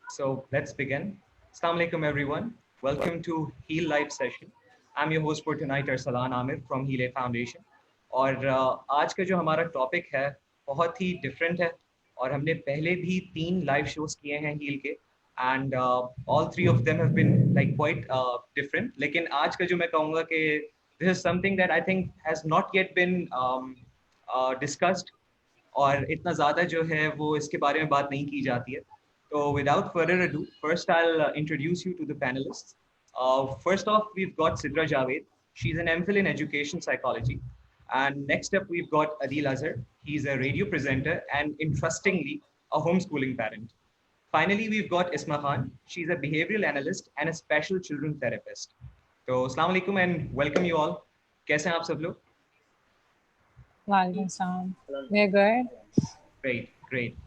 So let's begin. Assalamu alaikum everyone. Welcome to Heal Life session. I'm your host for tonight, Arsalan Amir from Heal Foundation. और आज का जो हमारा topic है बहुत ही different है और हमने पहले भी 3 लाइव शोज किए हैं हील के and all 3 of them have been like quite different. लेकिन आज का जो मैं कहूँगा कि this is something that I think has not yet been discussed और इतना ज़्यादा जो है वो इसके बारे में बात नहीं की जाती है. So without further ado, first I'll introduce you to the panelists. First off, we've got Sidra Javed. She's an MPhil in Education Psychology. And next up, we've got Adil Azhar. He's a radio presenter and, interestingly, a homeschooling parent. Finally, we've got Isma Khan. She's a behavioral analyst and a special children therapist. So, Assalamu alaikum and welcome you all. कैसे हैं आप सब लोग? वालेकुम सलाम. We're good. Great, great.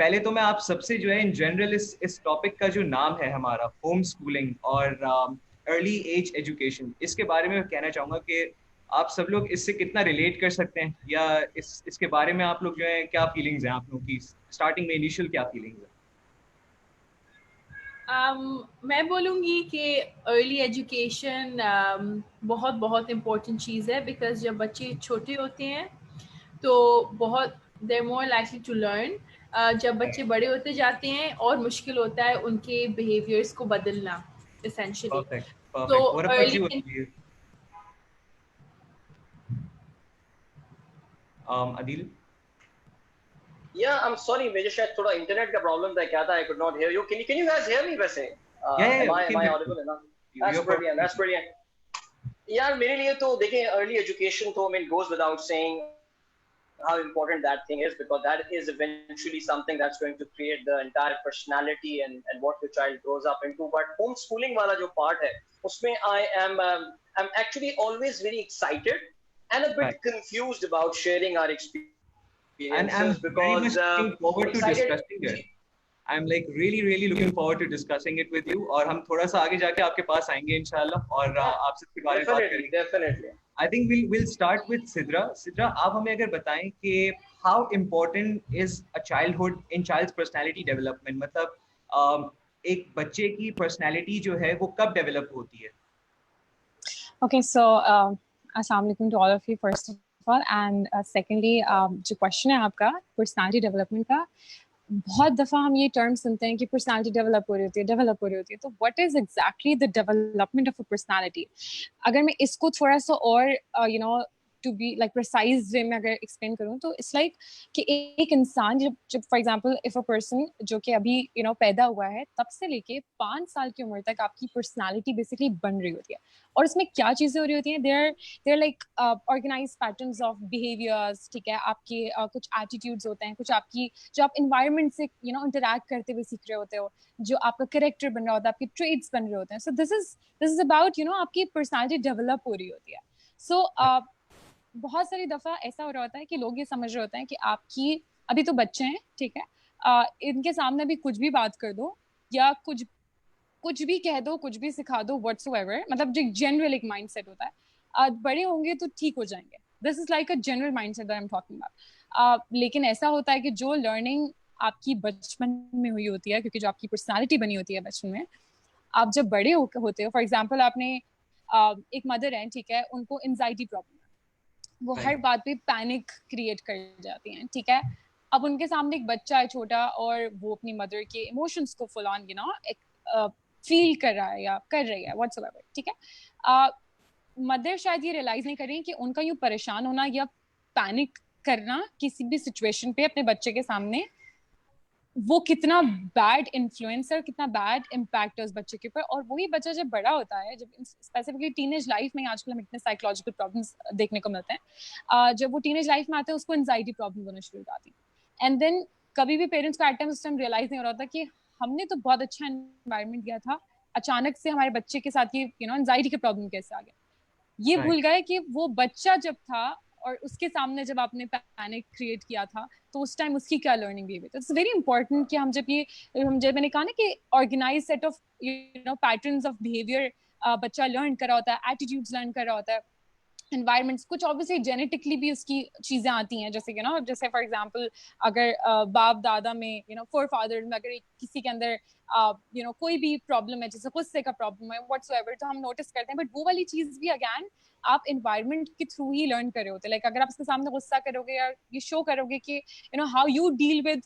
पहले तो मैं आप सबसे जो है इन जनरल इस टॉपिक का जो नाम है हमारा होम स्कूलिंग और अर्ली एज एजुकेशन, इसके बारे में कहना चाहूँगा कि आप सब लोग इससे कितना रिलेट कर सकते हैं या इसके बारे में आप लोग जो है क्या फीलिंग्स हैं आप लोग की स्टार्टिंग में इनिशियल क्या फीलिंग्स हैं? मैं बोलूँगी कि अर्ली एजुकेशन बहुत बहुत इम्पोर्टेंट चीज़ है बिकॉज जब बच्चे छोटे होते हैं तो बहुत देर मोर लाइकली टू लर्न. जब बच्चे बड़े होते जाते हैं और मुश्किल होता है उनके बिहेवियर्स को बदलना essentially. तो early Adil? Yeah, I'm sorry, मुझे शायद थोड़ा इंटरनेट का प्रॉब्लम था क्या था. I could not hear you. Can you guys hear me वैसे? Am I audible enough? That's brilliant. That's brilliant. यार मेरे लिए तो देखें early education तो I mean goes without saying how important that thing is because that is eventually something that's going to create the entire personality and what your child grows up into. But homeschooling वाला जो part है उसमें I'm actually always very excited and a bit confused about sharing our experiences. And I'm because very much looking forward to discussing it. I'm like really looking forward to discussing it with you. और हम थोड़ा सा आगे जाके आपके पास आएंगे इंशाल्लाह और आपसे इसके बारे में बात करेंगे. Definitely. I think we'll start with Sidra. Sidra, आप हमें अगर बताएं कि how important is a childhood in child's personality development? मतलब एक बच्चे की personality जो है वो कब develop होती है? Okay, so assalamu alaikum to all of you first of all, and secondly, जो question है आपका personality development का, बहुत दफ़ा हम ये टर्म सुनते हैं कि पर्सनालिटी डेवलप हो रही होती है. तो what is exactly the development of a personality? अगर मैं इसको थोड़ा सा और you know to be like precise way में अगर एक्सप्लेन करूँ तो इट्स लाइक कि एक इंसान जब for example if a person जो कि अभी पैदा हुआ है तब से लेके 5 साल की उम्र तक आपकी पर्सनालिटी बेसिकली बन रही होती है. और इसमें क्या चीज़ें हो रही होती हैं? There like organize patterns of behaviours. ठीक है, आपके कुछ एटीट्यूड्स होते हैं, कुछ आपकी जो आप इन्वायरमेंट से इंटरैक्ट करते हुए सीख रहे होते हो, जो आपका करेक्टर बन रहा होता है, आपके ट्रेड्स बन रहे होते हैं. सो दिस इज अबाउट आपकी पर्सनालिटी डेवलप हो रही होती है. सो बहुत सारी दफ़ा ऐसा हो रहा होता है कि लोग ये समझ रहे होते हैं कि आपकी अभी तो बच्चे हैं, ठीक है, इनके सामने भी कुछ भी बात कर दो या कुछ भी कह दो, कुछ भी सिखा दो, व्हाट्सोएवर. मतलब जो जनरल एक माइंडसेट होता है, बड़े होंगे तो ठीक हो जाएंगे. This is like a general mindset that I am talking about. लेकिन ऐसा होता है कि जो लर्निंग आपकी बचपन में हुई होती है, क्योंकि जो आपकी पर्सनालिटी बनी होती है बचपन में, आप जब बड़े होते हो, फॉर एग्जाम्पल आपने एक मदर है, ठीक है, उनको एंजाइटी प्रॉब्लम, वो हर बात पे पैनिक क्रिएट कर जाती हैं. ठीक है, अब उनके सामने एक बच्चा है छोटा और वो अपनी मदर के इमोशंस को फुल ऑन फील कर रहा है या कर रही है व्हाट्सएवर. ठीक है, मदर शायद ये रियलाइज नहीं कर रही कि उनका यूं परेशान होना या पैनिक करना किसी भी सिचुएशन पे अपने बच्चे के सामने वो कितना बैड इन्फ्लुएंस है, कितना बैड इम्पैक्ट है उस बच्चे के ऊपर. और वही बच्चा जब बड़ा होता है, जब स्पेसिफिकली टीनेज लाइफ में आजकल हम इतने साइकोलॉजिकल प्रॉब्लम्स देखने को मिलते हैं, जब वो टीनेज लाइफ में आते हैं उसको एंजाइटी प्रॉब्लम होना शुरू हो जाती है. एंड देन कभी भी पेरेंट्स को एट टाइम उस टाइम रियलाइज नहीं हो रहा था कि हमने तो बहुत अच्छा एनवायरमेंट दिया था, अचानक से हमारे बच्चे के साथ ये एंजाइटी का प्रॉब्लम कैसे आ गया. ये भूल गए कि वो बच्चा जब था और उसके सामने जब आपने पैनिक क्रिएट किया था तो उस टाइम उसकी क्या लर्निंग भी हुई. तो इट्स वेरी इंपॉर्टेंट कि हम जब मैंने कहा ना कि organize set of patterns of behaviour बच्चा लर्न कर रहा होता है, एटीट्यूड्स लर्न कर रहा होता है, environments, कुछ obviously genetically भी उसकी चीजें आती हैं, जैसे जैसे for example अगर बाप दादा में forefathers में अगर किसी के अंदर कोई भी प्रॉब्लम है, जैसे गुस्से का प्रॉब्लम है whatsoever, तो हम नोटिस करते हैं, बट वो वाली चीज भी अगेन आप एनवायरनमेंट के थ्रू ही लर्न कर रहे होते हैं। लाइक अगर आप उसके सामने गुस्सा करोगे या ये शो करोगे कि how you deal with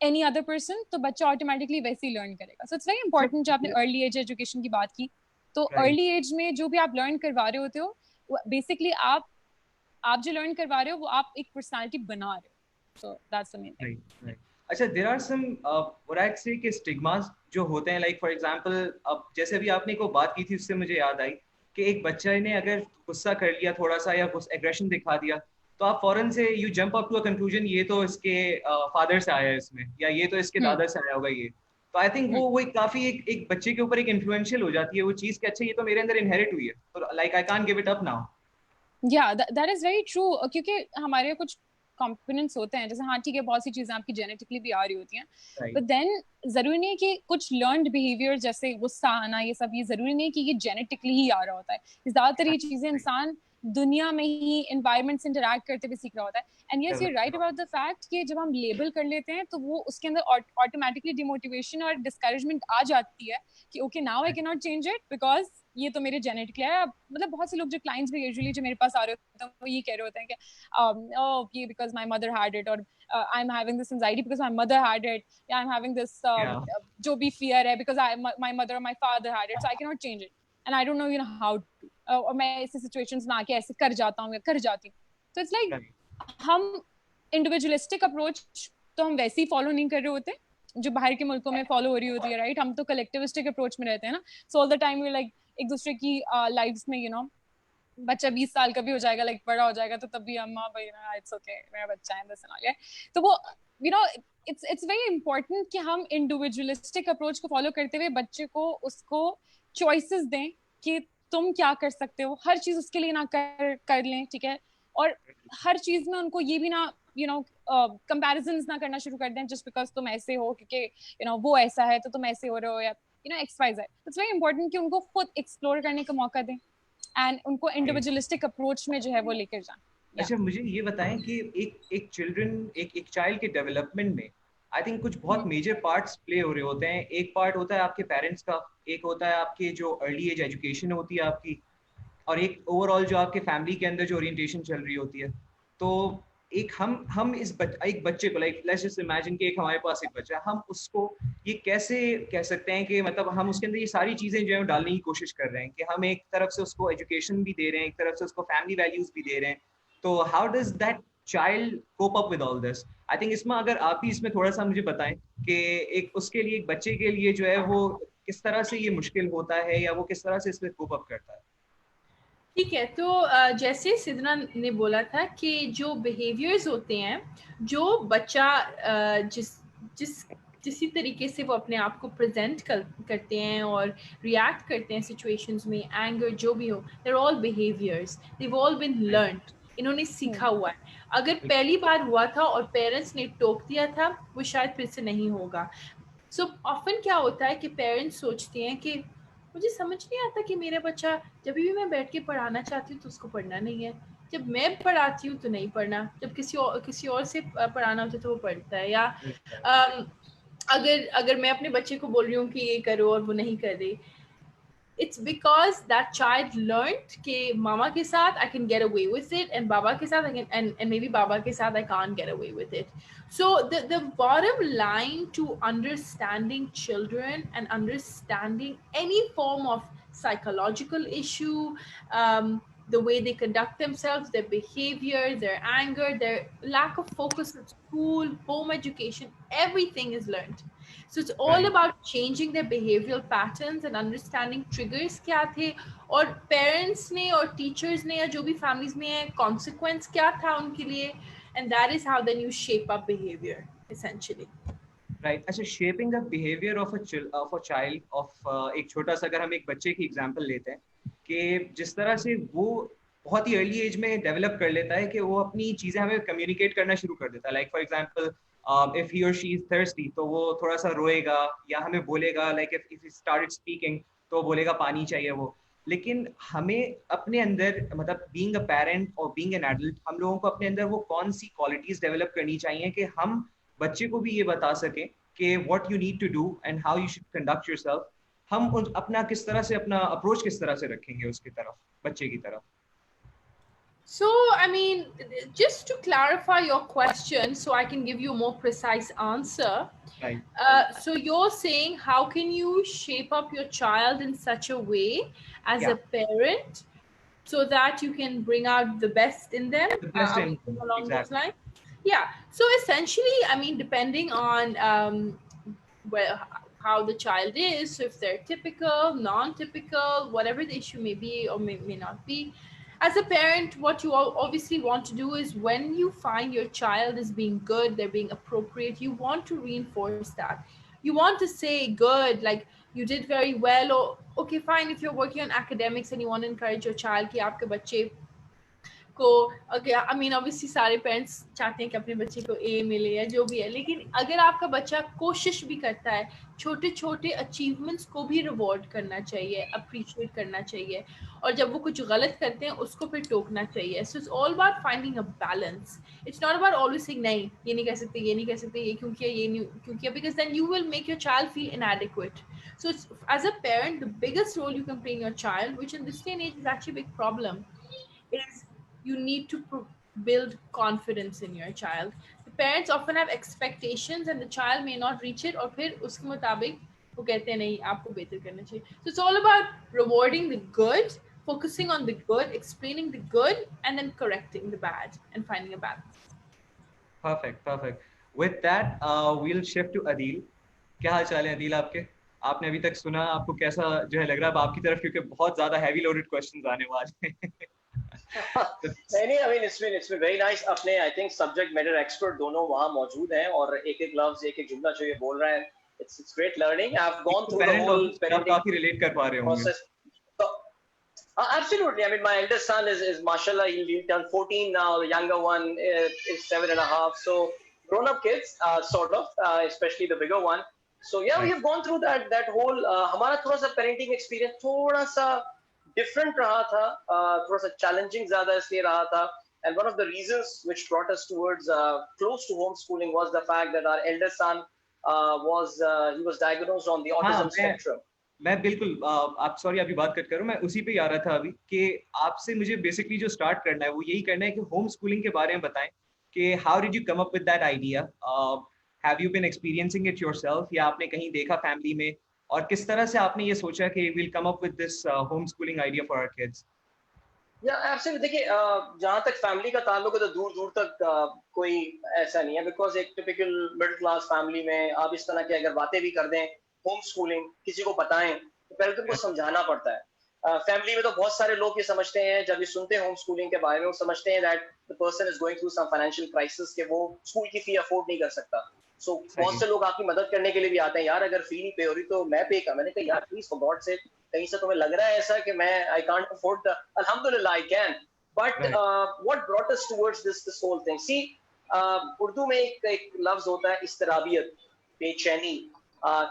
any other person, तो बच्चा ऑटोमेटिकली वैसे ही लर्न करेगा। सो इट्स वेरी इंपॉर्टेंट, जो आपने अर्ली एज एजुकेशन की बात की, तो अर्ली एज में जो भी आप लर्न करवा रहे होते हो, बेसिकली आप जो लर्न करवा रहे हो वो आप एक पर्सनालिटी बना रहे हो। So that's the main thing. अच्छा, there are some what I say कि स्टिग्मास जो होते हैं, लाइक फॉर एग्जांपल अब जैसे भी आपने को बात की थी उससे मुझे याद आई कि एक बच्चा ने अगर गुस्सा कर लिया थोड़ा सा या कुछ एग्रेशन दिखा दिया, तो आप फौरन से you jump up to a conclusion, ये तो इसके फादर से आया है इसमें, या ये तो इसके दादा से आया होगा ये। तो आई थिंक वो काफी एक बच्चे के ऊपर एक इन्फ्लुएंशियल हो जाती है वो चीज कि अच्छा ये तो मेरे अंदर इनहेरिट हुई है, तो like I can't give it up now. या दैट इज वेरी ट्रू, क्योंकि हमारे कुछ कंपोनेंट्स होते हैं, जैसे हाँ ठीक है बहुत सी चीजें आपकी जेनेटिकली भी आ रही होती हैं, बट देन जरूरी नहीं है कि कुछ लर्नड बिहेवियर जैसे गुस्सा आना ये सब, ये जरूरी नहीं है कि ये जेनेटिकली ही आ रहा होता है। ज्यादातर ये चीजें इंसान दुनिया में ही एनवायरनमेंट से इंटरैक्ट करते हुए सीख रहा होता है। And yes, you right about the fact कि जब हम लेबल कर लेते हैं तो वो उसके अंदर ऑटोमेटिकली डिमोटिवेशन और डिस्करेजमेंट आ जाती है कि okay now I can not change it because ये तो मेरे जेनेटिकली है। मतलब बहुत से लोग जो क्लाइंट्स भी यूजुअली जो मेरे पास आ रहे होते हैं वो ये कह रहे होते हैं कि ये because my mother had it, और I am having this anxiety because my mother had it, या आई एम हैविंग दिस जो भी फियर है बिकॉज माई मदर और my father had it, so I can not change it and I don't know how to, और मैं ऐसे situations में आके ऐसे कर जाता हूँ या कर जाती हूँ। तो इट्स लाइक हम इंडिविजुअलिस्टिक अप्रोच तो हम वैसे ही फॉलो नहीं कर रहे होते जो बाहर के मुल्कों में फॉलो हो रही होती है, राइट? हम तो कलेक्टिविस्टिक अप्रोच में रहते हैं ना, so all the time we like एक दूसरे की लाइव्स में बच्चा 20 साल का भी हो जाएगा, लाइक बड़ा हो जाएगा, तो तब भी अम्मा भाई इट्स ओके मेरा बच्चा है बस ना, तो वो इट्स वेरी इंपॉर्टेंट कि हम इंडिविजुअलिस्टिक अप्रोच को फॉलो करते हुए बच्चे को उसको चॉइसेस दें कि तुम क्या कर सकते हो, हर चीज उसके लिए ना कर लें, ठीक है? और हर चीज में उनको ये भी ना कंपैरिजंस ना करना शुरू कर दें जस्ट बिकॉज तुम ऐसे हो, क्योंकि वो ऐसा है तो तुम ऐसे हो रहे हो, या X Y Z. It's very important कि उनको खुद एक्सप्लोर करने का मौका दें एंड उनको इंडिविजुअलिस्टिक अप्रोच में जो है वो लेकर जाएं। अच्छा, मुझे ये बताएं कि एक चाइल्ड के डेवलपमेंट में आई थिंक कुछ बहुत मेजर पार्ट्स प्ले हो रहे होते हैं। एक पार्ट होता है आपके पेरेंट्स का, एक होता है आपके जो अर्ली एज एजुकेशन होती है आपकी, और एक ओवरऑल जो आपके फैमिली के अंदर जो ओरिएंटेशन चल रही होती है। तो एक हम एक बच्चे को, लाइक लेट्स जस्ट इमेजिन कि एक हमारे पास एक बच्चा है, हम उसको ये कैसे कह सकते हैं कि मतलब हम उसके अंदर ये सारी चीजें जो है डालने की कोशिश कर रहे हैं कि हम एक तरफ से उसको एजुकेशन भी दे रहे हैं, एक तरफ से उसको फैमिली वैल्यूज भी दे रहे हैं, तो how does that child cope up with all this? I think इसमें अगर आप ही इसमें थोड़ा सा मुझे बताएं कि एक उसके लिए, एक बच्चे के लिए जो है वो किस तरह से ये मुश्किल होता है या वो किस तरह से इसमें कोप अप करता है। ठीक है, तो जैसे सिद्धना ने बोला था कि जो बिहेवियर्स होते हैं, जो बच्चा जिस तरीके से वो अपने आप को प्रेजेंट करते हैं और रिएक्ट करते हैं सिचुएशंस में, एंगर जो भी हो, they're all behaviours, they've all been learned, इन्होंने सीखा हुआ है। अगर पहली बार हुआ था और पेरेंट्स ने टोक दिया था, वो शायद फिर से नहीं होगा। सो ऑफन क्या होता है कि पेरेंट्स सोचते हैं कि मुझे समझ नहीं आता कि मेरा बच्चा, जब भी मैं बैठ के पढ़ाना चाहती हूँ तो उसको पढ़ना नहीं है, जब मैं पढ़ाती हूँ तो नहीं पढ़ना, जब किसी और से पढ़ाना होता है तो वो पढ़ता है, या अगर मैं अपने बच्चे को बोल रही हूँ कि ये करो और वो नहीं कर रही, it's because that child learned कि मामा के साथ I can get away with it and बाबा के साथ I can, and maybe बाबा के साथ I can't get away with it. So the bottom line to understanding children and understanding any form of psychological issue, the way they conduct themselves, their behavior, their anger, their lack of focus at school, home education, everything is learned. So it's all about changing their behavioral patterns and understanding triggers क्या थे, और parents ने और teachers ने या जो भी families में है consequence क्या था उनके लिए, and that is how then you shape up behavior essentially. Right. अच्छा, shaping the behavior of a child of एक छोटा सा, अगर हम एक बच्चे की एग्जांपल लेते हैं कि जिस तरह से वो बहुत ही अर्ली एज में डेवलप कर लेता है कि वो अपनी चीजें हमें कम्युनिकेट करना शुरू कर देता है। Like for example if he or she is thirsty, तो वो थोड़ा सा रोएगा या हमें बोलेगा, like if he started speaking तो बोलेगा पानी चाहिए वो। लेकिन हमें अपने अंदर मतलब बीइंग अ पेरेंट और बीइंग एन एडल्ट हम लोगों को अपने अंदर वो कौन सी क्वालिटीज डेवलप करनी चाहिए कि हम बच्चे को भी ये बता सकें कि what you need to do and how you should conduct yourself. हम अपना किस तरह से अपना अप्रोच किस तरह से रखेंगे उसकी तरफ, बच्चे की तरफ। So, I mean, just to clarify your question, so I can give you a more precise answer. Right. So you're saying, how can you shape up your child in such a way as a parent, so that you can bring out the best in them? The best in them. Along Exactly. those lines. Yeah. So essentially, I mean, depending on how the child is, so if they're typical, non-typical, whatever the issue may be or may not be, as a parent, what you obviously want to do is, when you find your child is being good, they're being appropriate, you want to reinforce that. You want to say, good, like you did very well, or okay, fine, if you're working on academics and you want to encourage your child कि आपके बच्चे को, okay, I mean obviously सारे parents चाहते हैं कि अपने बच्चे को ए मिले या जो भी है, लेकिन अगर आपका बच्चा कोशिश भी करता है, छोटे छोटे अचीवमेंट्स को भी रिवॉर्ड करना चाहिए, अप्रिशिएट करना चाहिए, और जब वो कुछ गलत करते हैं उसको फिर टोकना चाहिए. So it's all about finding a balance. It's not about always saying नहीं ये नहीं कह सकते, ये नहीं कह सकते, ये क्योंकि ये नहीं क्योंकि, because then you will make your child feel inadequate. So as a parent, the biggest role you can play in your child, which in this day and age is actually a big problem, is you need to build confidence in your child. The parents often have expectations and the child may not reach it, और फिर उसके मुताबिक वो कहते हैं नहीं आपको बेहतर करना चाहिए. So it's all about rewarding the good, focusing on the good, explaining the good, and then correcting the bad and finding a balance. Perfect, perfect. With that, we'll shift to Adil. क्या हाल चाल है अदील आपके? आपने अभी तक सुना, आपको कैसा जो है लग रहा है आपकी तरफ, क्योंकि बहुत ज्यादा हैवी लोडेड क्वेश्चंस आने वाले हैं. नहीं, I mean it's been very nice. अपने I think subject matter expert दोनों वहाँ मौजूद हैं और एक लफ्ज एक जुमला जो ये बोल रहे हैं, it's great learning. I've gone through the whole parenting काफी relate कर पा रहे होंगे. process. Absolutely. I mean, my eldest son is mashallah, he'll turn 14 now. The younger one is 7.5. So grown up kids, sort of, especially the bigger one. So yeah, we have gone through that whole. हमारा थोड़ा सा parenting experience थोड़ा सा different रहा था, थोड़ा सा challenging ज़्यादा इसलिए रहा था. And one of the reasons which brought us towards close to homeschooling was the fact that our eldest son he was diagnosed on the autism spectrum. मैं बिल्कुल आप सॉरी अभी बात कट करूं, मैं उसी पे आ रहा था अभी कि आपसे मुझे बेसिकली जो स्टार्ट करना है वो यही करना है कि होम स्कूलिंग के बारे में बताएं कि how did you come up with that idea, have you been experiencing it yourself या आपने कहीं देखा फैमिली में, और किस तरह से आपने ये सोचा कि will come up with this home schooling idea for our kids? या एब्सोल्युटली. देखिए, जहाँ तक फैमिली का ताल्लुक है तो दूर दूर तक कोई ऐसा नहीं है, बिकॉज एक टिपिकल मिडिल क्लास फैमिली में आप इस तरह की अगर बातें भी कर दें, होम स्कूलिंग किसी को बताएं तो पहले तो उनको समझाना पड़ता है. फैमिली में तो बहुत सारे लोग ये समझते हैं, जब ये सुनते हैं होम स्कूलिंग के बारे में, वो समझते हैं that the person is going through some financial crisis, कि वो स्कूल की फी अफोर्ड नहीं कर सकता. सो बहुत से लोग आपकी मदद करने के लिए भी आते हैं, यार अगर फी नहीं पे हो रही तो मैं पे कर. मैंने कहा यार प्लीज फॉर गॉड से, कहीं से तुम्हें लग रहा है ऐसा कि मैं आई कांट अफोर्ड द, अल्हम्दुलिल्लाह I can. But what brought us towards this whole thing, see Urdu में एक लफ्ज होता है इस्तराबियत, बेचैनी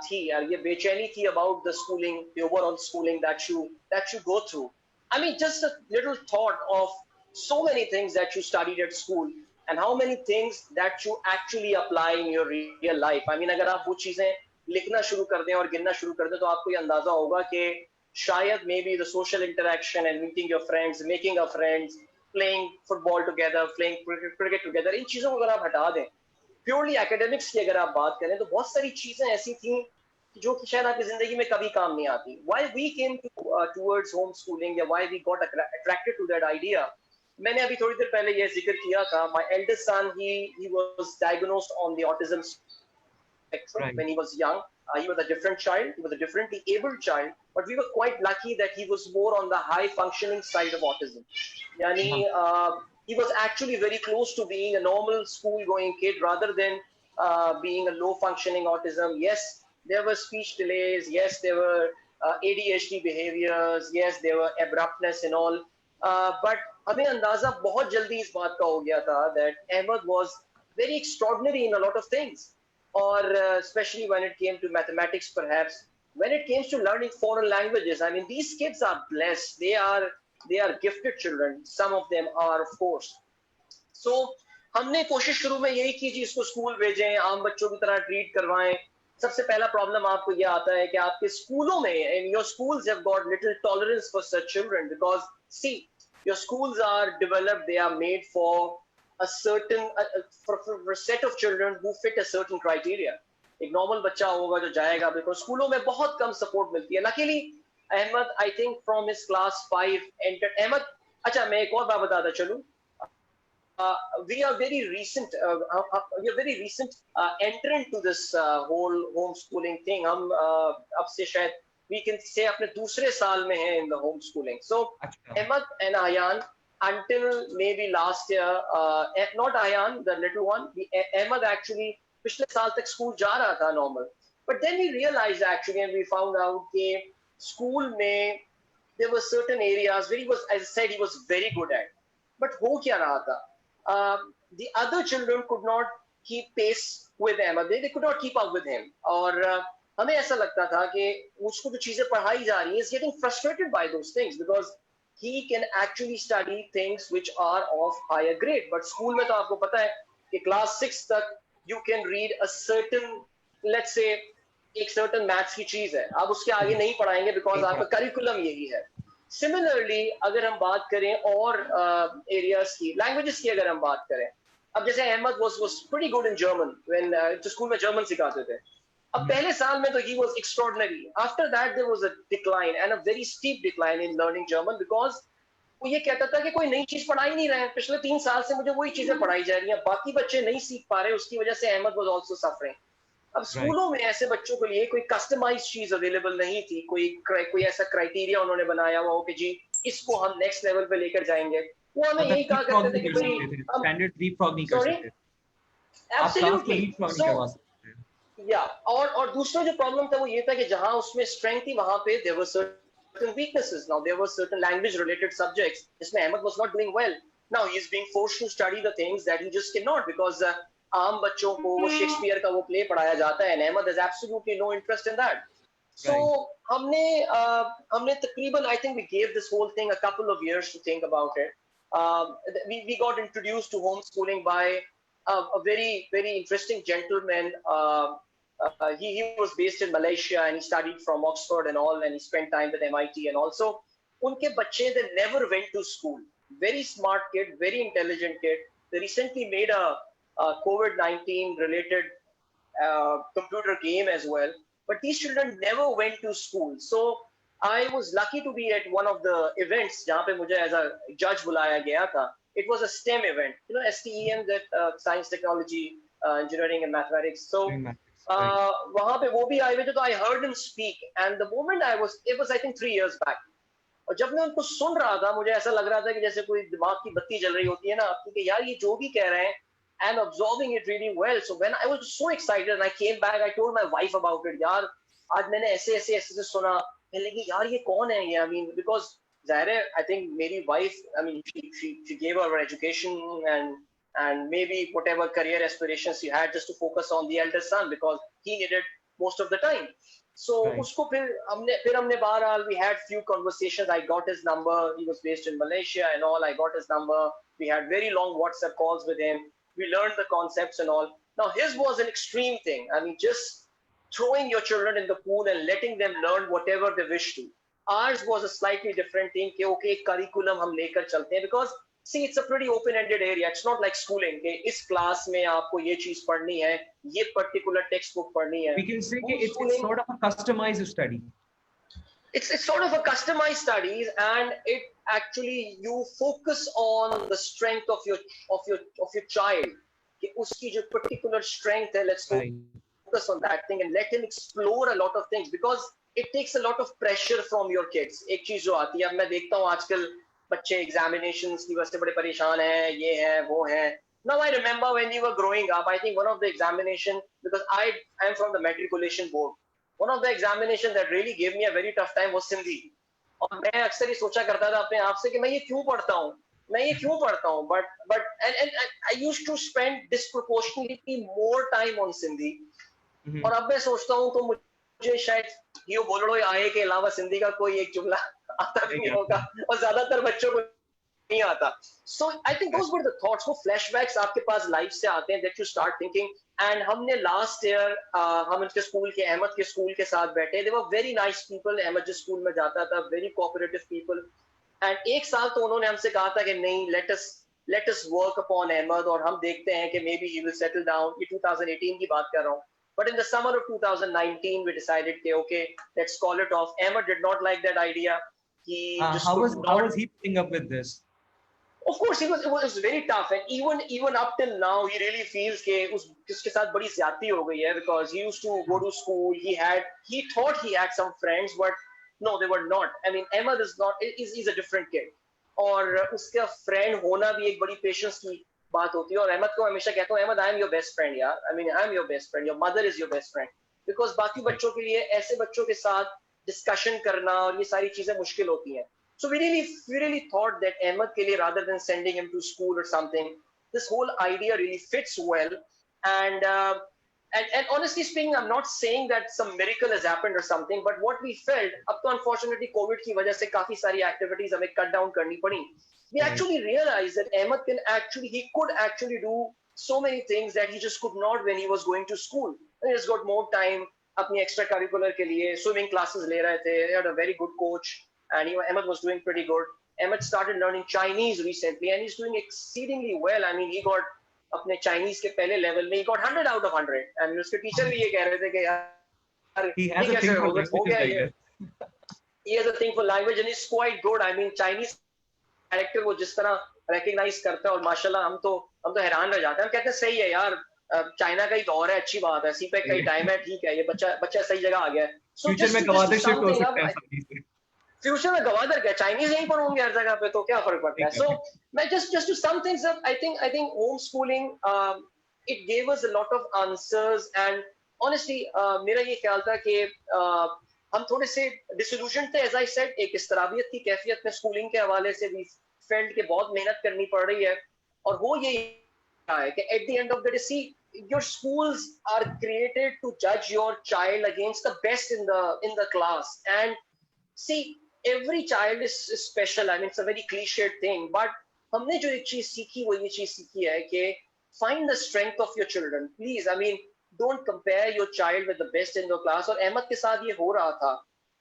थी. ये बेचैनी थी about the schooling, the overall schooling that you go through. I mean, just a little thought of so many things that you studied at school and how many things that you actually apply in your real life. I mean, अगर आप वो चीजें लिखना शुरू कर दें और गिनना शुरू कर दें तो आपको ये अंदाजा होगा कि शायद maybe the social interaction and meeting your friends, making a friends, playing football together, playing cricket together, इन चीजों को अगर आप हटा दें, प्योरली एकेडमिक्स की अगर आप बात करें तो बहुत सारी चीजें ऐसी थी जो कि शायद आपकी जिंदगी में कभी काम नहीं आती. Why we came towards homeschooling या why we got attracted to that idea, मैंने अभी थोड़ी देर पहले ये जिक्र किया था. My eldest son, he was diagnosed on the autism spectrum when he was young. He was a different child, he was a differently abled child, but we were quite lucky that he was more on the high functioning side of autism. Yani, he was actually very close to being a normal school going kid rather than being a low functioning autism. Yes, there were speech delays. Yes, there were ADHD behaviors. Yes, there were abruptness and all. But हमें अंदाजा बहुत जल्दी इस बात का हो गया था that Ahmed was very extraordinary in a lot of things. Or especially when it came to mathematics, perhaps when it comes to learning foreign languages, I mean, these kids are blessed. They are gifted children. Some of them are, of course. So हमने कोशिश शुरू में यही की कि इसको school भेजें, आम बच्चों की तरह ट्रीट करवाएं. सबसे पहला प्रॉब्लम आपको ये आता है कि आपके स्कूलों में, and your schools have got little tolerance for such children, because see, your schools are developed, they are made for a certain for a set of children who fit a certain criteria. एक normal बच्चा होगा जो जाएगा, because स्कूलों में बहुत कम support मिलती है. Luckily Ahmed, I think from his class 5 enter Ahmed. अच्छा, मैं एक और बात बताता चलूं. We are very recent entrant to this whole homeschooling thing. हम अब से शायद we can say अपने दूसरे साल में हैं in the homeschooling. So Ahmed and Ayan, until maybe last year, not Ayan, the little one, Ahmed actually पिछले साल तक स्कूल जा रहा था normal. But then we realized actually, and we found out कि स्कूल में there were certain areas where he was, as I said, he was very good at. But हो क्या रहा था? The other children could not keep pace with him. They could not keep up with him. और हमें ऐसा लगता था कि उसको जो चीजें पढ़ाई जा रही हैं, is getting frustrated by those things, because he can actually study things which are of higher grade. But school में तो आपको पता है कि class 6 तक you can read a certain, let's say, एक certain maths की चीज है, आप उसके आगे नहीं पढ़ाएंगे because आपका curriculum यही है. Similarly, अगर हम बात करें और areas की, languages की अगर हम बात करें, अब जैसे Ahmed was pretty good in German when तो स्कूल में German सिखाते थे. अब पहले साल में तो he was extraordinary. After that there was a decline, and a very steep decline in learning German, because वो ये कहता था कि कोई नई चीज पढ़ा ही नहीं रहे हैं. पिछले 3 साल से मुझे वही चीजें पढ़ाई जा रही हैं, बाकी बच्चे नहीं सीख पा रहे. उसकी वजह से अहमद was also suffering. अब स्कूलों में ऐसे बच्चों के लिए कोई कस्टमाइज्ड चीज अवेलेबल नहीं थी. कोई ऐसा क्राइटेरिया उन्होंने बनाया हुआ हो कि जी इसको हम नेक्स्ट लेवल पे लेकर जाएंगे. वो हमें यही कहा करते थे कि भाई स्टैंडर्ड लीपफ्रॉग नहीं कर सकते. एब्सोल्युटली. या और दूसरा जो प्रॉब्लम था वो ये था कि जहां उसमें स्ट्रेंथ थी, वहां पे there were certain weaknesses. Now there were certain language related subjects जिसमें Ahmed was not doing well. Now he is being forced to study the things that he just cannot, because आम बच्चों को वो Shakespeare का वो play पढ़ाया जाता है, and Ahmed has absolutely no interest in that. So हमने तकरीबन, I think we gave this whole thing a couple of years to think about it. We got introduced to homeschooling by a very very interesting gentleman. He was based in Malaysia, and he studied from Oxford and all, and he spent time with MIT and also. उनके बच्चे, they never went to school. Very smart kid, very intelligent kid. They recently made a COVID-19 related computer game as well. But these children never went to school. So I was lucky to be at one of the events जहाँ पे मुझे as a judge बुलाया गया था. It was a STEM event, you know, STEM, that science, technology, engineering and mathematics. So वहाँ पे वो भी आए हुए थे, तो I heard him speak, and the moment it was I think 3 years back. और जब मैं उनको सुन रहा था, मुझे ऐसा लग रहा था कि जैसे कोई दिमाग की बत्ती जल रही होती है ना, क्योंकि यार ये जो भी कह रहे हैं, I'm absorbing it really well. So when I was so excited and I came back, I told my wife about it. यार आज मैंने ऐसे सुना, मैं लगी यार ये कौन है ये? I mean, because ज़ाहिर है, I think मेरी wife, I mean, she gave her education and maybe whatever career aspirations she had, just to focus on the elder son, because he needed most of the time. So उसको फिर हमने बहरहाल, we had few conversations. I got his number. He was based in Malaysia and all. I got his number. We had very long WhatsApp calls with him. We learned the concepts and all. Now his was an extreme thing. I mean, just throwing your children in the pool and letting them learn whatever they wish to. Ours was a slightly different thing. कि okay, curriculum हम लेकर चलते हैं, because see, it's a pretty open-ended area. It's not like schooling. कि इस class में आपको ये चीज पढ़नी है, ये particular textbook पढ़नी है. We can say it's sort of a customized study. It's sort of a customized studies, and it actually, you focus on the strength of your child. कि उसकी जो particular strength है, let's focus on that thing and let him explore a lot of things, because it takes a lot of pressure from your kids. एक चीज जो आती है, अब मैं देखता हूँ आजकल बच्चे examinations की वजह से बड़े परेशान हैं, ये है वो है. Now I remember when we were growing up, I think one of the examination, because I am from the matriculation board, one of the examination that really gave me a very tough time was Sindhi. और मैं अक्सर ये सोचा करता था अपने आप से कि मैं ये क्यों पढ़ता हूँ, but I used to spend disproportionately more time on Sindhi. और अब मैं सोचता हूँ तो मुझे शायद यो बोलो आए के अलावा सिंधी का कोई एक जुमला आता भी नहीं होगा और ज्यादातर बच्चों को नहीं आता. So I think those were the thoughts. वो flashbacks आपके पास लाइफ से आते हैं that you start thinking. And हमने last year हम उनके स्कूल के अहमद के स्कूल के साथ बैठे. They were very nice people. Ahmad जिस स्कूल में जाता था, very cooperative people. And एक साल तो उन्होंने हमसे कहा था कि नहीं, let us work upon Ahmad और हम देखते हैं कि maybe he will settle down. ये 2018 की बात कर रहा हूँ. But in the summer of 2019, we decided, okay, let's call it off. Ahmed did not like that idea. How was he putting up with this? Of course, it was very tough, and even up till now, he really feels that उसके साथ बड़ी ज़्यादती हो गई है, because he used to go to school. He thought he had some friends, but no, they were not. I mean, Ahmed is a different kid, और उसका friend होना भी एक बड़ी patience की बात होती है. और अहमद को हमेशा कहता हूँ, Ahmad, I am your best friend, यार. I mean, I am your best friend. Your mother is your best friend. Because बाकी बच्चों के लिए ऐसे बच्चों के साथ discussion करना और ये सारी चीजें मुश्किल होती हैं. So we really thought that Ahmed के लिए, rather than sending him to school or something, this whole idea really fits well. And honestly speaking, I'm not saying that some miracle has happened or something, but what we felt, अब तो unfortunately COVID की वजह से काफी सारी activities हमें cut down करनी पड़ी. We actually realized that Ahmed he could actually do so many things that he just could not when he was going to school. And he's got more time अपनी extracurricular के लिए, swimming classes ले रहे थे. He had a very good coach, and Ahmed was doing pretty good. Ahmed started learning Chinese recently, and he's doing exceedingly well. I mean, he got अपने Chinese के पहले level में, he got 100 out of 100. And उसके teacher भी ये कह रहे थे कि यार, he has a thing for language. He has a thing for language, and he's quite good. I mean, Chinese character वो जिस तरह रिकग्नाइज करता है, और माशाल्लाह हम तो हैरान रह जाते हैं. हम कहते हैं सही है यार, चाइना का ही दौर है, अच्छी बात है, सीपेक का ही टाइम है, ठीक है, ये बच्चा सही जगह आ गया है. फ्यूचर में गवादर शिफ्ट हो सकते हैं. फ्यूचर में गवादर क्या, चाइनीज यहीं पर होंगे हर जगह पे, तो क्या फर्क पड़ता है. सो मैं just to sum things up, I think homeschooling it gave us a lot of answers. And honestly मेरा ये ख्याल था कि हम थोड़े से डिसोल्यूशन थे, एज आई सेड, एक इस्तराबियत की कैफियत में स्कूलिंग के हवाले से भी फेल्ट के बहुत मेहनत करनी पड़ रही है. और वो ये है कि at the end of the day, see, your schools are created to जज your child against the best in the class. And see, every child is special. I mean, it's a very cliched thing, but हमने जो एक चीज सीखी, वो ये चीज सीखी है कि find the strength of your children. Please, I mean, don't compare your child with the best in the class. और अहमद के साथ ये हो रहा था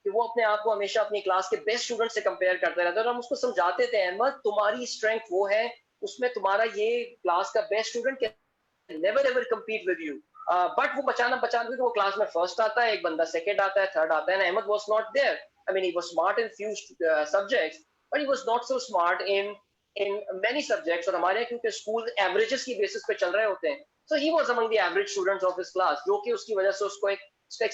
कि वो अपने आप को हमेशा अपनी क्लास के बेस्ट स्टूडेंट से कंपेयर करते रहते. और हम उसको समझाते थे, अहमद, तुम्हारी स्ट्रेंथ वो है, उसमें तुम्हारा ये क्लास का best student never ever compete with you. But वो बचाना वो क्लास में फर्स्ट आता है, एक बंदा सेकंड आता है, थर्ड आता है. Ahmad was not there. I mean, he was smart in few subjects, but he was not so smart in many subjects. और हमारे क्योंकि स्कूल एवरेजेस की बेसिस पे चल रहे होते हैं, so he was among the average students of his class, जो कि उसकी वजह से उसको एक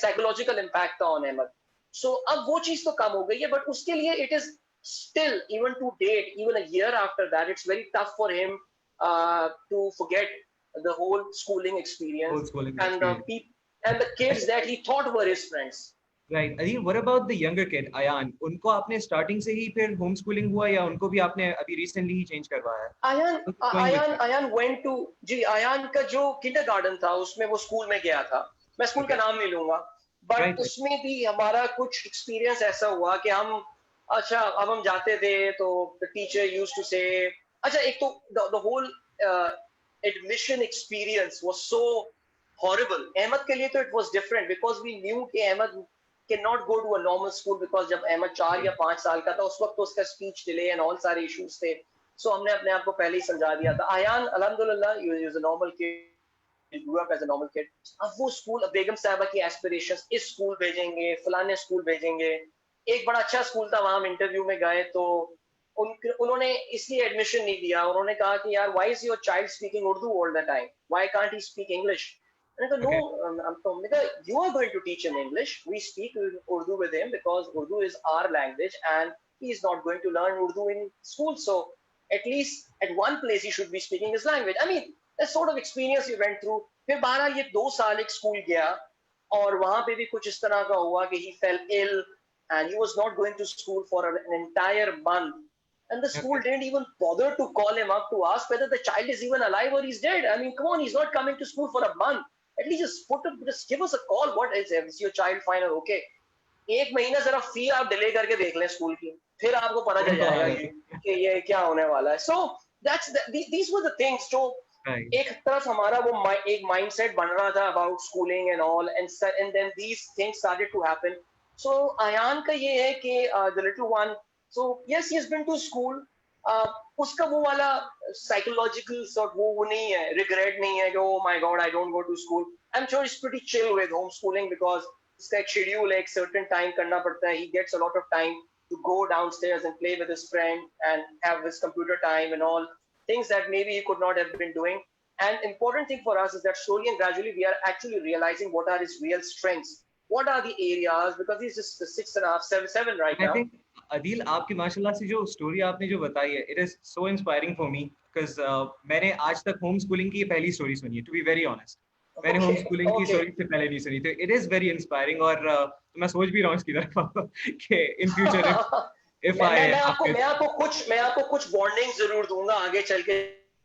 psychological impact था on Ahmed. So अब वो चीज तो कम हो गई है, but उसके लिए it is still, even to date, even a year after that, it's very tough for him to forget the whole schooling experience, and the kids that he thought were his friends. Right. Adil, what about the younger kid, Ayan? उनको आपने starting से ही फिर homeschooling हुआ, या उनको भी आपने अभी recently ही change करवाया? Ayan went to, ji, Ayan का जो kindergarten था, उसमें वो school में गया था. मैं school का नाम नहीं लूंगा, but उसमें भी हमारा कुछ experience ऐसा हुआ कि अब हम जाते थे, तो the teacher used to say, अच्छा, एक तो the whole admission experience was so horrible. Ahmed के लिए तो it was different, because we knew कि Ahmed cannot go to a normal school, because जब अहमद 4 या 5 साल का था, उस वक्त तो उसका स्पीच डिले एंड ऑल सारे इश्यूज थे. सो हमने अपने आप को पहले ही समझा दिया था. आयान अल्हम्दुलिल्लाह he was a normal kid, he grew up as a normal kid. अब वो स्कूल, बेगम साहिबा की एस्पिरेशंस, इस स्कूल भेजेंगे, फलाने स्कूल भेजेंगे. एक बड़ा अच्छा स्कूल था, वहां हम इंटरव्यू में गए तो उन्होंने इसलिए एडमिशन नहीं दिया. उन्होंने कहा कि यार, why is your child speaking Urdu all the time? Why can't he speak English? And I go, no, you are going to teach him English. We speak Urdu with him because Urdu is our language, and he is not going to learn Urdu in school. So at least at one place he should be speaking his language. I mean, that sort of experience we went through. फिर बहरहाल ये 2 साल एक school गया, और वहां पे भी कुछ इस तरह का हुआ कि he fell ill and he was not going to school for an entire month. And the school didn't even bother to call him up to ask whether the child is even alive or he's dead. I mean, come on, he's not coming to school for a month. at least just give us a call. What is your child fine or okay? एक महीना जरा फी आप delay करके देख लें school की, फिर आपको पता चल जाएगा कि ये क्या होने वाला है. So these were the things. So एक तरफ हमारा वो एक माइंडसेट बन रहा था about schooling and all, and then these things started to happen. So Ayan का ये है कि the little one, so yes, he has been to school. उसका वो वाला psychological sort वो नहीं है, regret नहीं है कि oh my god I don't go to school. I'm sure he's pretty chill with homeschooling because उसका एक schedule है, एक certain time करना पड़ता है. He gets a lot of time to go downstairs and play with his friend and have his computer time and all things that maybe he could not have been doing. And important thing for us is that slowly and gradually we are actually realizing what are his real strengths. What are the areas, because he's just 6.5, 7 right now. I think Adeel आपकी माशाल्लाह से जो story आपने जो बताई है, it is so inspiring for me because मैंने आज तक होम स्कूलिंग की पहली स्टोरी सुनी है, to be very honest. मैंने होम स्कूलिंग की स्टोरी से पहले नहीं सुनी, तो it is very inspiring. और मैं सोच भी रहा हूँ इसकी तरफ कि in future if मैं आपको कुछ वार्निंग जरूर दूंगा आगे चल के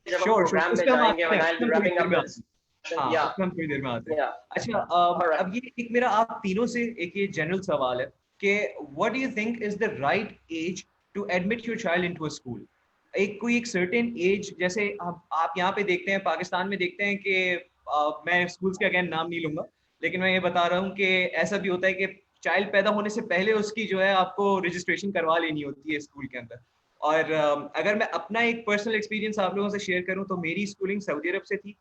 जब हम प्रोग्राम में जाएंगे when I'll be wrapping up this. हम थोड़ी देर में आते हैं. अच्छा, अब ये एक मेरा आप तीनों से एक ये जनरल सवाल है कि what do you think is the right age to admit your child into a school? कोई एक certain age, जैसे आप यहाँ पे देखते हैं, पाकिस्तान में देखते हैं कि मैं स्कूल्स के अगेन नाम नहीं लूंगा, लेकिन मैं ये बता रहा हूँ कि ऐसा भी होता है कि चाइल्ड पैदा होने से पहले उसकी जो है आपको रजिस्ट्रेशन करवा लेनी होती है स्कूल के अंदर. और अगर मैं अपना एक पर्सनल एक्सपीरियंस आप लोगों से शेयर करूँ तो मेरी स्कूलिंग सऊदी अरब से थी,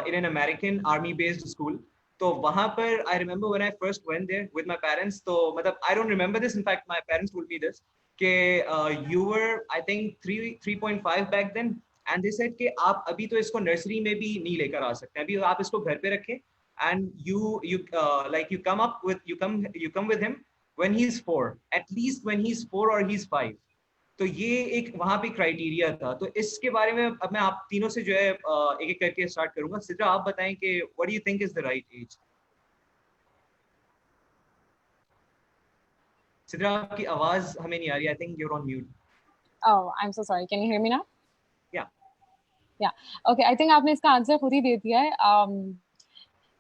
in an American army based school. तो वहां पर I remember when I first went there with my parents, तो मतलब I don't remember this, in fact my parents told me this कि you were I think 3.5 back then, and they said कि आप अभी तो इसको नर्सरी में भी नहीं लेकर आ सकते, अभी आप इसको घर पे रखें, and you come with him when he's 4, at least when he's 4 or he's 5. तो ये एक वहां पे क्राइटेरिया था. तो इसके बारे में अब मैं आप तीनों से जो है एक एक करके स्टार्ट करूंगा. सिद्रा, आप बताएं कि what do you think is the right age? Sidra, आपकी आवाज हमें नहीं आ रही. I think you're on mute. Oh, I'm so sorry. Can you hear me now? Yeah. Okay, I think आपने इसका आंसर खुद ही दे दिया है.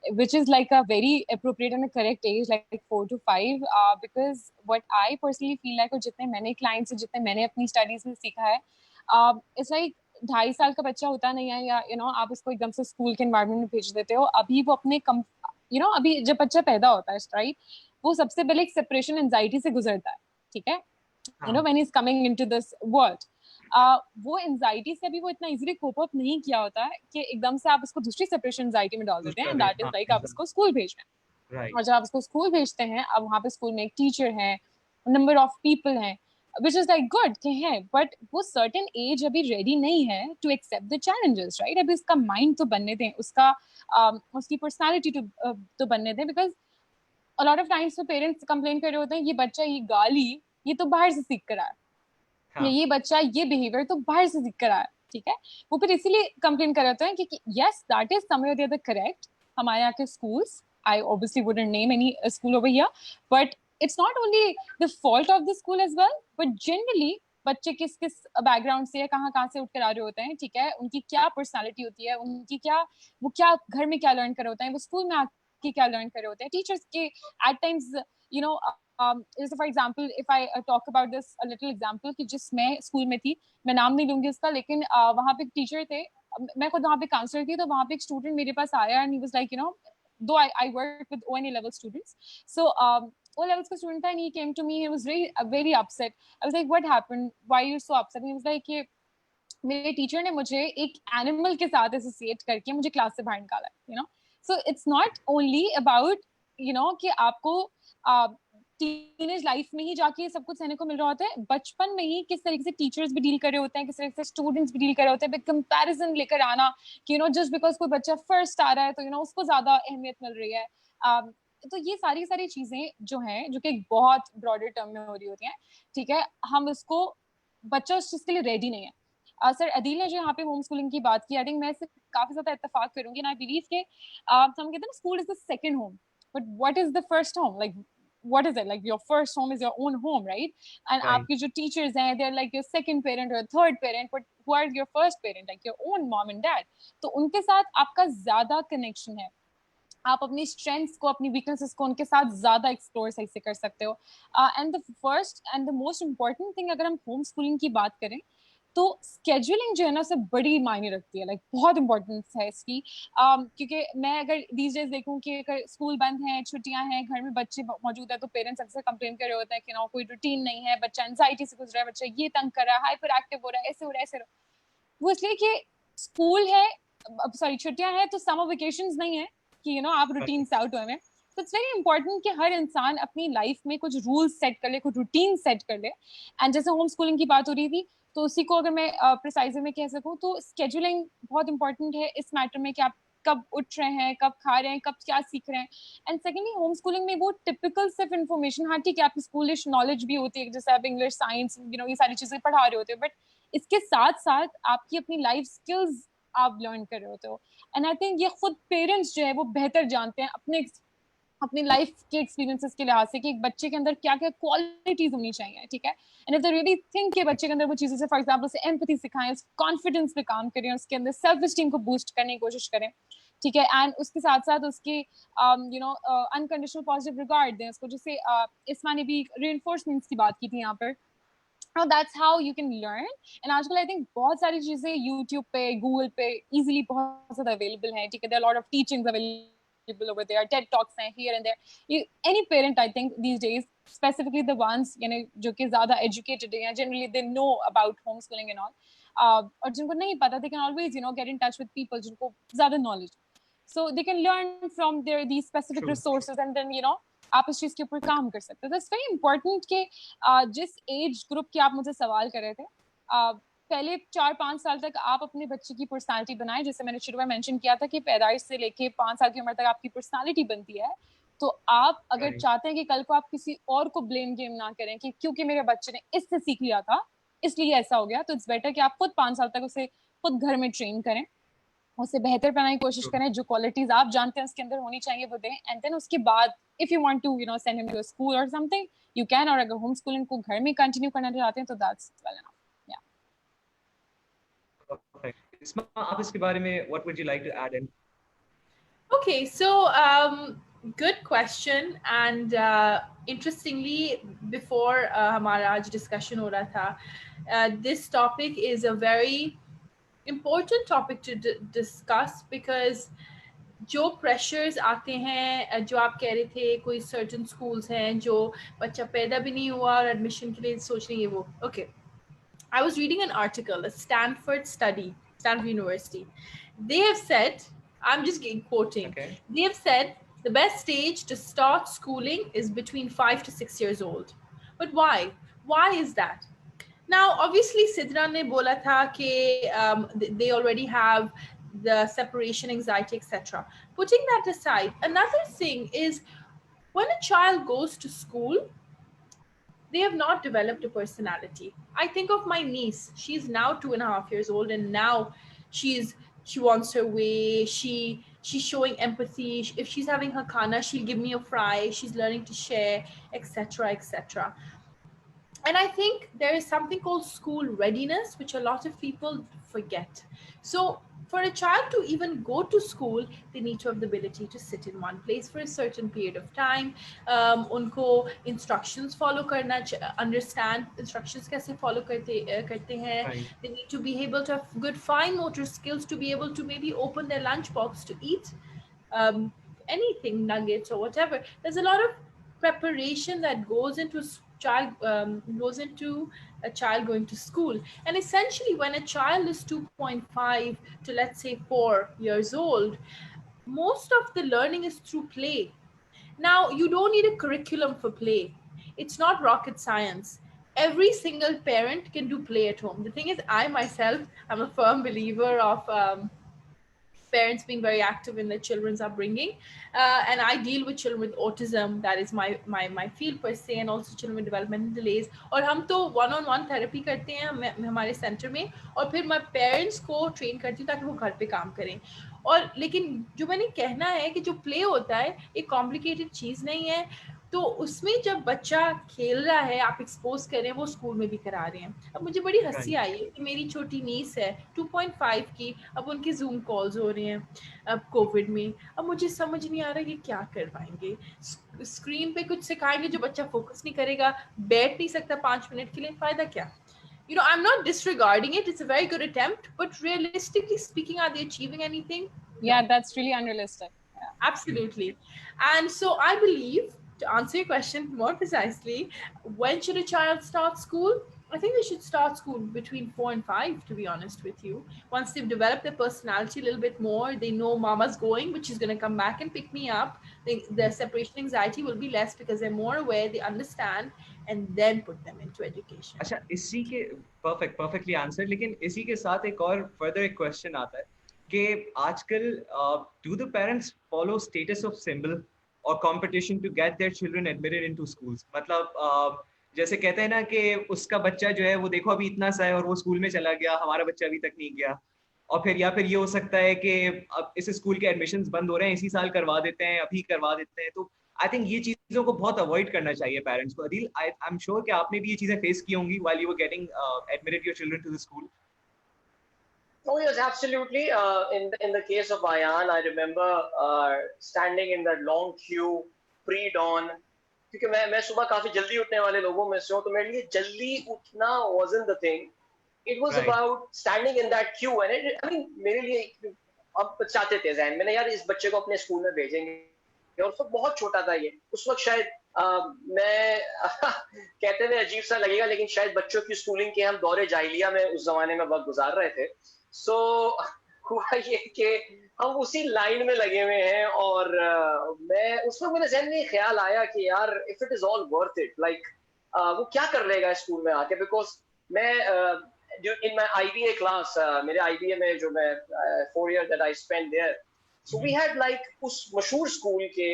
Which is like a very appropriate and a correct age, like 4 to 5, because what I personally feel like, और जितने मैंने clients से जितने मैंने अपनी studies में सीखा है, it's like 2.5 साल का बच्चा होता नहीं है, या आप उसको एकदम से स्कूल के environment में भेज देते हो. अभी वो अपने अभी जब बच्चा पैदा होता है, right, वो सबसे पहले एक separation anxiety से गुजरता है, ठीक है, when he's coming into this world. वो एंजाइटी से भी वो इतना इजीली कोप अप नहीं किया होता है कि एकदम से आप उसको दूसरी सेपरेशन एंजाइटी में डाल देते हैं, दैट इज लाइक आप उसको स्कूल भेज रहे हैं. और जब आप उसको स्कूल भेजते हैं, अब वहाँ पे स्कूल में एक टीचर है, नंबर ऑफ पीपल हैं, which is like good कि है, बट वो certain एज अभी रेडी नहीं है to accept the challenges, right? अभी उसका माइंड तो बनने दें, उसकी पर्सनालिटी तो बनने दें, because a lot of times तो पेरेंट्स कंप्लेन कर रहे होते हैं ये बच्चा ये गाली ये तो बाहर से सीख कर आया, ये बच्चा ये बिहेवियर तो बाहर से सीख कर आया, ठीक है. वो फिर इसीलिए कंप्लेन कर रहे हैं कि yes that is somewhere the other correct. हमारे यहाँ के schools, I obviously wouldn't name any school over here, but it's not only the fault of the school as well, but generally बच्चे किस बैकग्राउंड से, कहाँ से उठकर आ रहे होते हैं, ठीक है, उनकी क्या पर्सनालिटी होती है, उनकी वो क्या घर में क्या लर्न कर रहे होते हैं, वो स्कूल में आके क्या लर्न कर रहे होते हैं. टीचर्स के at times for example, if I talk about this a little example, कि जिस मैं स्कूल में थी, मैं नाम नहीं लूंगी उसका, लेकिन वहाँ पे टीचर थे, मैं खुद वहाँ पे काउंसलर थी, तो वहाँ पे एक स्टूडेंट मेरे पास आया and he was like, though I work with ONA level students, so O levels का student था, and he came to me, he was very upset. I was like, what happened, why are you so upset? And he was like कि मेरे teacher ने मुझे एक animal के साथ associate करके मुझे क्लास से बाहर निकाला. So it's not only about कि आपको टीनेज लाइफ में ही जाके सब कुछ सहने को मिल रहा होता है, बचपन में ही किस तरीके से टीचर्स भी डील कर रहे होते हैं, किस तरीके से स्टूडेंट्स भी डील कर रहे होते हैं, कंपैरिजन लेकर आना कि जस्ट बिकॉज कोई बच्चा फर्स्ट आ रहा है तो उसको ज्यादा अहमियत मिल रही है. तो ये सारी चीजें जो हैं, जो कि बहुत ब्रॉडर टर्म में हो रही होती हैं, ठीक है, हम उसको बच्चा उस चीज के लिए रेडी नहीं है. सर अदील ने जो यहाँ पे होम स्कूलिंग की बात की, आई थिंक मैं इससे काफी ज्यादा इत्तेफाक करूंगी, एंड आई बिलीव के हम कहते हैं ना school is the second home, but what is the first home? Like what is it? Like your first home is your own home, right? And aapke jo teachers hain, they're like your second parent or third parent, but who are your first parent? Like your own mom and dad. तो उनके साथ आपका ज्यादा connection है. आप अपनी strengths को, अपनी वीकनेसेस को उनके साथ ज्यादा एक्सप्लोर सही से कर सकते हो. And the first and the most important thing, अगर हम होम स्कूलिंग की बात करें तो स्केड्यूलिंग जो है ना, उसे बड़ी मायने रखती है. लाइक बहुत इंपॉर्टेंस है इसकी. क्योंकि मैं अगर दीज डेज देखूं कि अगर स्कूल बंद है, छुट्टियां हैं, घर में बच्चे मौजूद है, तो पेरेंट्स अक्सर कंप्लेन कर रहे होते हैं कि ना कोई रूटीन नहीं है, बच्चा एंजाइटी से गुजर रहा है, बच्चा ये तंग कर रहा है, हाइपर एक्टिव हो रहा है, ऐसे हो रहा है, ऐसे हो रहा है. वो इसलिए कि स्कूल है, सॉरी छुट्टियां हैं, तो समर वेकेशंस नहीं है कि आप रूटीन से आउट हुए. तो इट्स वेरी इंपॉर्टेंट कि हर इंसान अपनी लाइफ में कुछ रूल्स सेट कर ले, कुछ रूटीन सेट कर ले. एंड जैसे होम स्कूलिंग की बात हो रही थी, तो उसी को अगर मैं प्रिसाइजली में कह सकूं, तो स्केड्यूलिंग बहुत इंपॉर्टेंट है इस मैटर में कि आप कब उठ रहे हैं, कब खा रहे हैं, कब क्या सीख रहे हैं. एंड सेकेंडली, होम स्कूलिंग में वो टिपिकल सिर्फ इन्फॉर्मेशन, हाँ ठीक है आपकी स्कूलिश नॉलेज भी होती है, जैसे आप इंग्लिश, साइंस, ये सारी चीजें पढ़ा रहे होते हो, बट इसके साथ साथ आपकी अपनी लाइफ स्किल्स आप लर्न कर रहे होते हो. एंड आई थिंक ये खुद पेरेंट्स जो है वो बेहतर जानते हैं अपनी लाइफ के एक्सपीरियंसेस के लिहाज से कि एक बच्चे के अंदर क्या क्या क्वालिटीज होनी चाहिए. ठीक है. And if they really think के बच्चे के अंदर वो चीजें, से फॉर एग्जांपल से एम्पैथी सिखाएं, कॉन्फिडेंस पे काम करें, उसके अंदर सेल्फ एस्टीम को बूस्ट करने की कोशिश करें. ठीक है. एंड उसके साथ साथ उसके अनकंडीशनल पॉजिटिव रिगार्ड दें उसको. जैसे इसमा ने भी रीइंफोर्समेंट्स की बात की थी यहाँ पर. That's how you can learn. And आजकल I think बहुत सारी चीजें YouTube पे, Google पे easily बहुत ज़्यादा available हैं. ठीक है. There are a lot of teachings available over there. TED Talks हैं here and there. Any parent I think these days, specifically the ones जो कि ज़्यादा educated हैं, generally they know about homeschooling and all. और जिनको नहीं पता, they can always get in touch with people जिनको ज़्यादा knowledge. So they can learn from these specific resources, and then आप इस चीज के ऊपर काम कर सकते हो. That's very important कि जिस एज ग्रुप की आप मुझे सवाल कर रहे थे, पहले 4-5 साल तक आप अपने बच्चे की पर्सनालिटी बनाएं. जैसे मैंने शुरू में मेंशन किया था कि पैदाइश से लेके 5 साल की उम्र तक आपकी पर्सनालिटी बनती है. तो आप अगर चाहते हैं कि कल को आप किसी और को ब्लेम गेम ना करें कि क्योंकि मेरे बच्चे ने इससे सीख लिया था इसलिए ऐसा हो गया, तो इट्स बेटर कि आप खुद 5 साल तक उसे खुद घर में ट्रेन करें, उसे बेहतर बनाने की कोशिश करें, जो क्वालिटीज आप जानते हैं उसके अंदर होनी चाहिए वो दें. एंड देन उसके बाद if you want to send him to a school or something, you can. और अगर होम स्कूलिंग को घर में कंटिन्यू करना चाहते हैं तो that's well enough. Yeah. Perfect. Isma, आप इसके बारे में what would you like to add in? Okay, so good question. And interestingly, before हमारा आज discussion हो रहा था, this topic is a very important topic to discuss, because जो प्रेशर्स आते हैं, जो आप कह रहे थे, कोई सर्टन स्कूल्स हैं जो बच्चा पैदा भी नहीं हुआ और एडमिशन के लिए सोच रही है वो. Okay, I was reading an article, a Stanford study, Stanford university. They have said, I'm just quoting, they have said the best stage to start schooling is between 5 to 6 years old. But why? Why is that? Now, obviously, Sidra ne bola tha ki they already have the separation anxiety, etc. Putting that aside, another thing is when a child goes to school, they have not developed a personality. I think of my niece. She's now 2.5 years old, and now she wants her way. She's showing empathy. If she's having her khana, she'll give me a fry. She's learning to share, etc., etc. And I think there is something called school readiness, which a lot of people forget. So for a child to even go to school, they need to have the ability to sit in one place for a certain period of time. Unko instructions follow karna, understand instructions kaise follow karte hain. Right. They need to be able to have good fine motor skills to be able to maybe open their lunchbox to eat anything, nuggets or whatever. There's a lot of preparation that goes into a child going to school. And essentially, when a child is 2.5 to, let's say, 4 years old, most of the learning is through play. Now, you don't need a curriculum for play. It's not rocket science. Every single parent can do play at home. The thing is, I myself, I'm a firm believer of parents being very active in their children's upbringing, and I deal with children with autism. That is my field per se, and also children with developmental delays. और हम तो one-on-one therapy करते हैं हमारे center में, और फिर मैं parents को train करती हूँ ताकि वो घर पे काम करें. और लेकिन जो मैंने कहना है कि जो play होता है एक complicated चीज़ नहीं है. तो उसमें जब बच्चा खेल रहा है, आप एक्सपोज करें, वो स्कूल में भी करा रहे हैं। अब मुझे बड़ी हंसी आई है कि मेरी छोटी नीस है 2.5 की, अब उनकी जूम कॉल्स हो रही हैं अब कोविड में। अब मुझे समझ नहीं आ रहा कि क्या करवाएंगे, स्क्रीन पे कुछ सिखाएंगे जो बच्चा फोकस नहीं करेगा, बैठ नहीं सकता 5 मिनट के लिए, फायदा क्या? You know, I'm not disregarding it. It's a very good attempt, but realistically speaking, are they achieving anything? Yeah, that's really unrealistic. Yeah. Absolutely. And so I believe, to answer your question more precisely, when should a child start school? I think they should start school between 4 and 5, to be honest with you. Once they've developed their personality a little bit more, they know mama's going, but she's going to come back and pick me up. Their separation anxiety will be less because they're more aware, they understand, and then put them into education. अच्छा, इसी के perfectly answered, लेकिन इसी के साथ एक और further एक question आता है कि आजकल do the parents follow status of symbol or competition to get their children admitted into schools? मतलब जैसे कहते हैं ना कि उसका बच्चा जो है वो देखो अभी इतना सा है और वो स्कूल में चला गया, हमारा बच्चा अभी तक नहीं गया, और फिर या फिर ये हो सकता है कि अब इस स्कूल के एडमिशंस बंद हो रहे हैं, इसी साल करवा देते हैं, अभी करवा देते हैं। तो आई थिंक ये चीजों को बहुत अवॉइड करना चाहिए पेरेंट्स को। अदील, आई एम श्योर कि आपने भी ये चीजें फेस की होंगी while you were getting admitted your children to the school. Oh yes, absolutely. In the case of Ayan, I remember standing in that long queue pre-dawn, क्योंकि मैं सुबह काफी जल्दी उठने वाले लोगों में से हूँ, तो मेरे लिए जल्दी उठना wasn't the thing. It was about standing in that queue, and I mean मेरे लिए अब चाहते थे ज़हन में ना यार इस बच्चे को अपने स्कूल में भेजेंगे, और उस वक्त बहुत छोटा था ये, उस वक्त शायद मैं कहते हुए अजीब सा लगेगा लेकिन शायद बच्चों की स्कूलिंग के हम दौरे जाहिलिया में उस जमाने में वक्त गुजार रहे थे। सो हुआ ये कि हम उसी लाइन में लगे हुए हैं, और मैं उस वक्त मेरे ज़हन में ख्याल आया कि यार if it is all worth it, like वो क्या कर लेगा स्कूल में आके, बिकॉज मैं in my IBA class, मेरे IBA में जो मैं 4 years that I spent there, so we had like उस मशहूर स्कूल के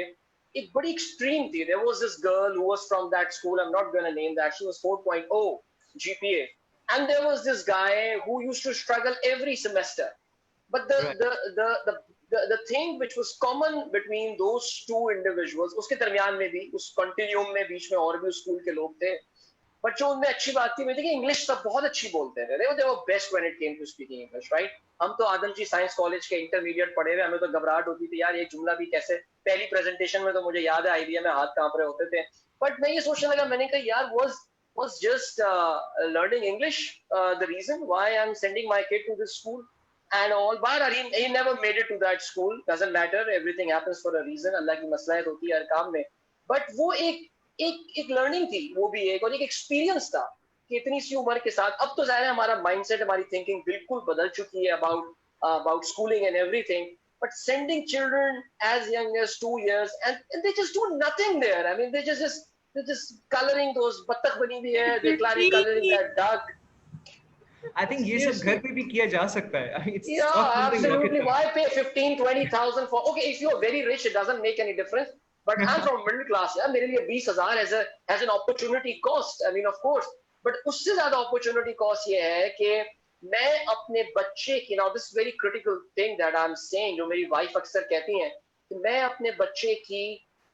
एक बड़ी एक्सट्रीम थी। There was this girl who was from that school, I'm not going to name that, she was 4.0 GPA, and there was this guy who used to struggle every semester, but the thing which was common between those two individuals, उसके दरमियान में भी उस continuum में बीच में और भी school के लोग थे, बट जो उनमें अच्छी बात थी कि इंग्लिश सब बहुत अच्छी बोलते थे। they were best when it came to speaking English, right? हम तो आदमजी साइंस कॉलेज के इंटरमीडिएट पढ़े हुए, हमें तो घबराहट होती थी यार एक जुमला भी कैसे, पहली प्रेजेंटेशन में तो मुझे याद है आईबीए में हाथ कांप रहे होते थे, बट मैं ये सोचने लगा, मैंने कहा यार was just learning English the reason why I'm sending my kid to this school and all, but he never made it to that school, doesn't matter, everything happens for a reason, अल्लाह की मसलहत होती है हर काम में, but वो एक learning थी, वो भी एक और एक एक्सपीरियंस था कि इतनी सी उम्र के साथ, अब तो ज़ाहिर है हमारा माइंडसेट, हमारी थिंकिंग बिल्कुल बदल चुकी है about schooling and everything, but sending children as young as 2 years and they just do nothing there. I mean they're just coloring those battak bani hui hai, they're coloring that duck. I think ये सब घर पे भी किया जा सकता है. I mean, it's yeah, absolutely. Why pay 15-20,000 for, okay, if you're very rich it doesn't make any difference, but I'm from middle class, yeah, मेरे लिए 20,000 as an opportunity cost, I mean of course, but उससे ज़्यादा opportunity cost ये है कि मैं अपने बच्चे की, now this very critical thing that I'm saying, जो मेरी वाइफ अक्सर कहती हैं, कि मैं अपने बच्चे की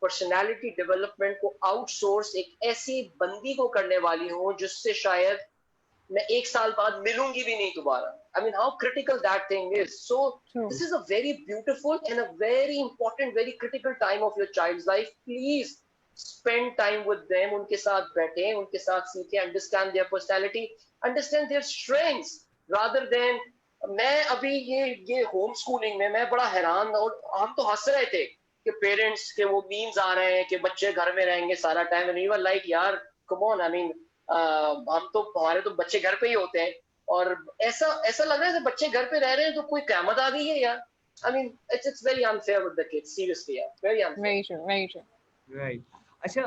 पर्सनालिटी डेवलपमेंट को आउटसोर्स एक ऐसी बंदी को करने वाली हूँ जिससे शायद मैं 1 साल बाद मिलूंगी भी नहीं दोबारा। I mean how critical that thing is. So this is a very beautiful and a very important, very critical time of your child's life. Please spend time with them, उनके साथ बैठें, उनके साथ सीखें, understand their personality, understand their strengths, rather than मैं अभी ये home schooling में मैं बड़ा हैरान, और हम तो हंस रहे थे कि पेरेंट्स के वो मीम्स आ रहे हैं कि बच्चे घर में रहेंगे सारा time, and we were like यार कम ऑन, आई मीन हम तो, हमारे तो बच्चे घर पे ही होते हैं, और ऐसा लग रहा है कि बच्चे घर पे रह रहे हैं तो कोई क़यामत आ गई है यार। I mean it's very unfair with the kids, seriously, yeah, very unfair. Very true. Right. अच्छा,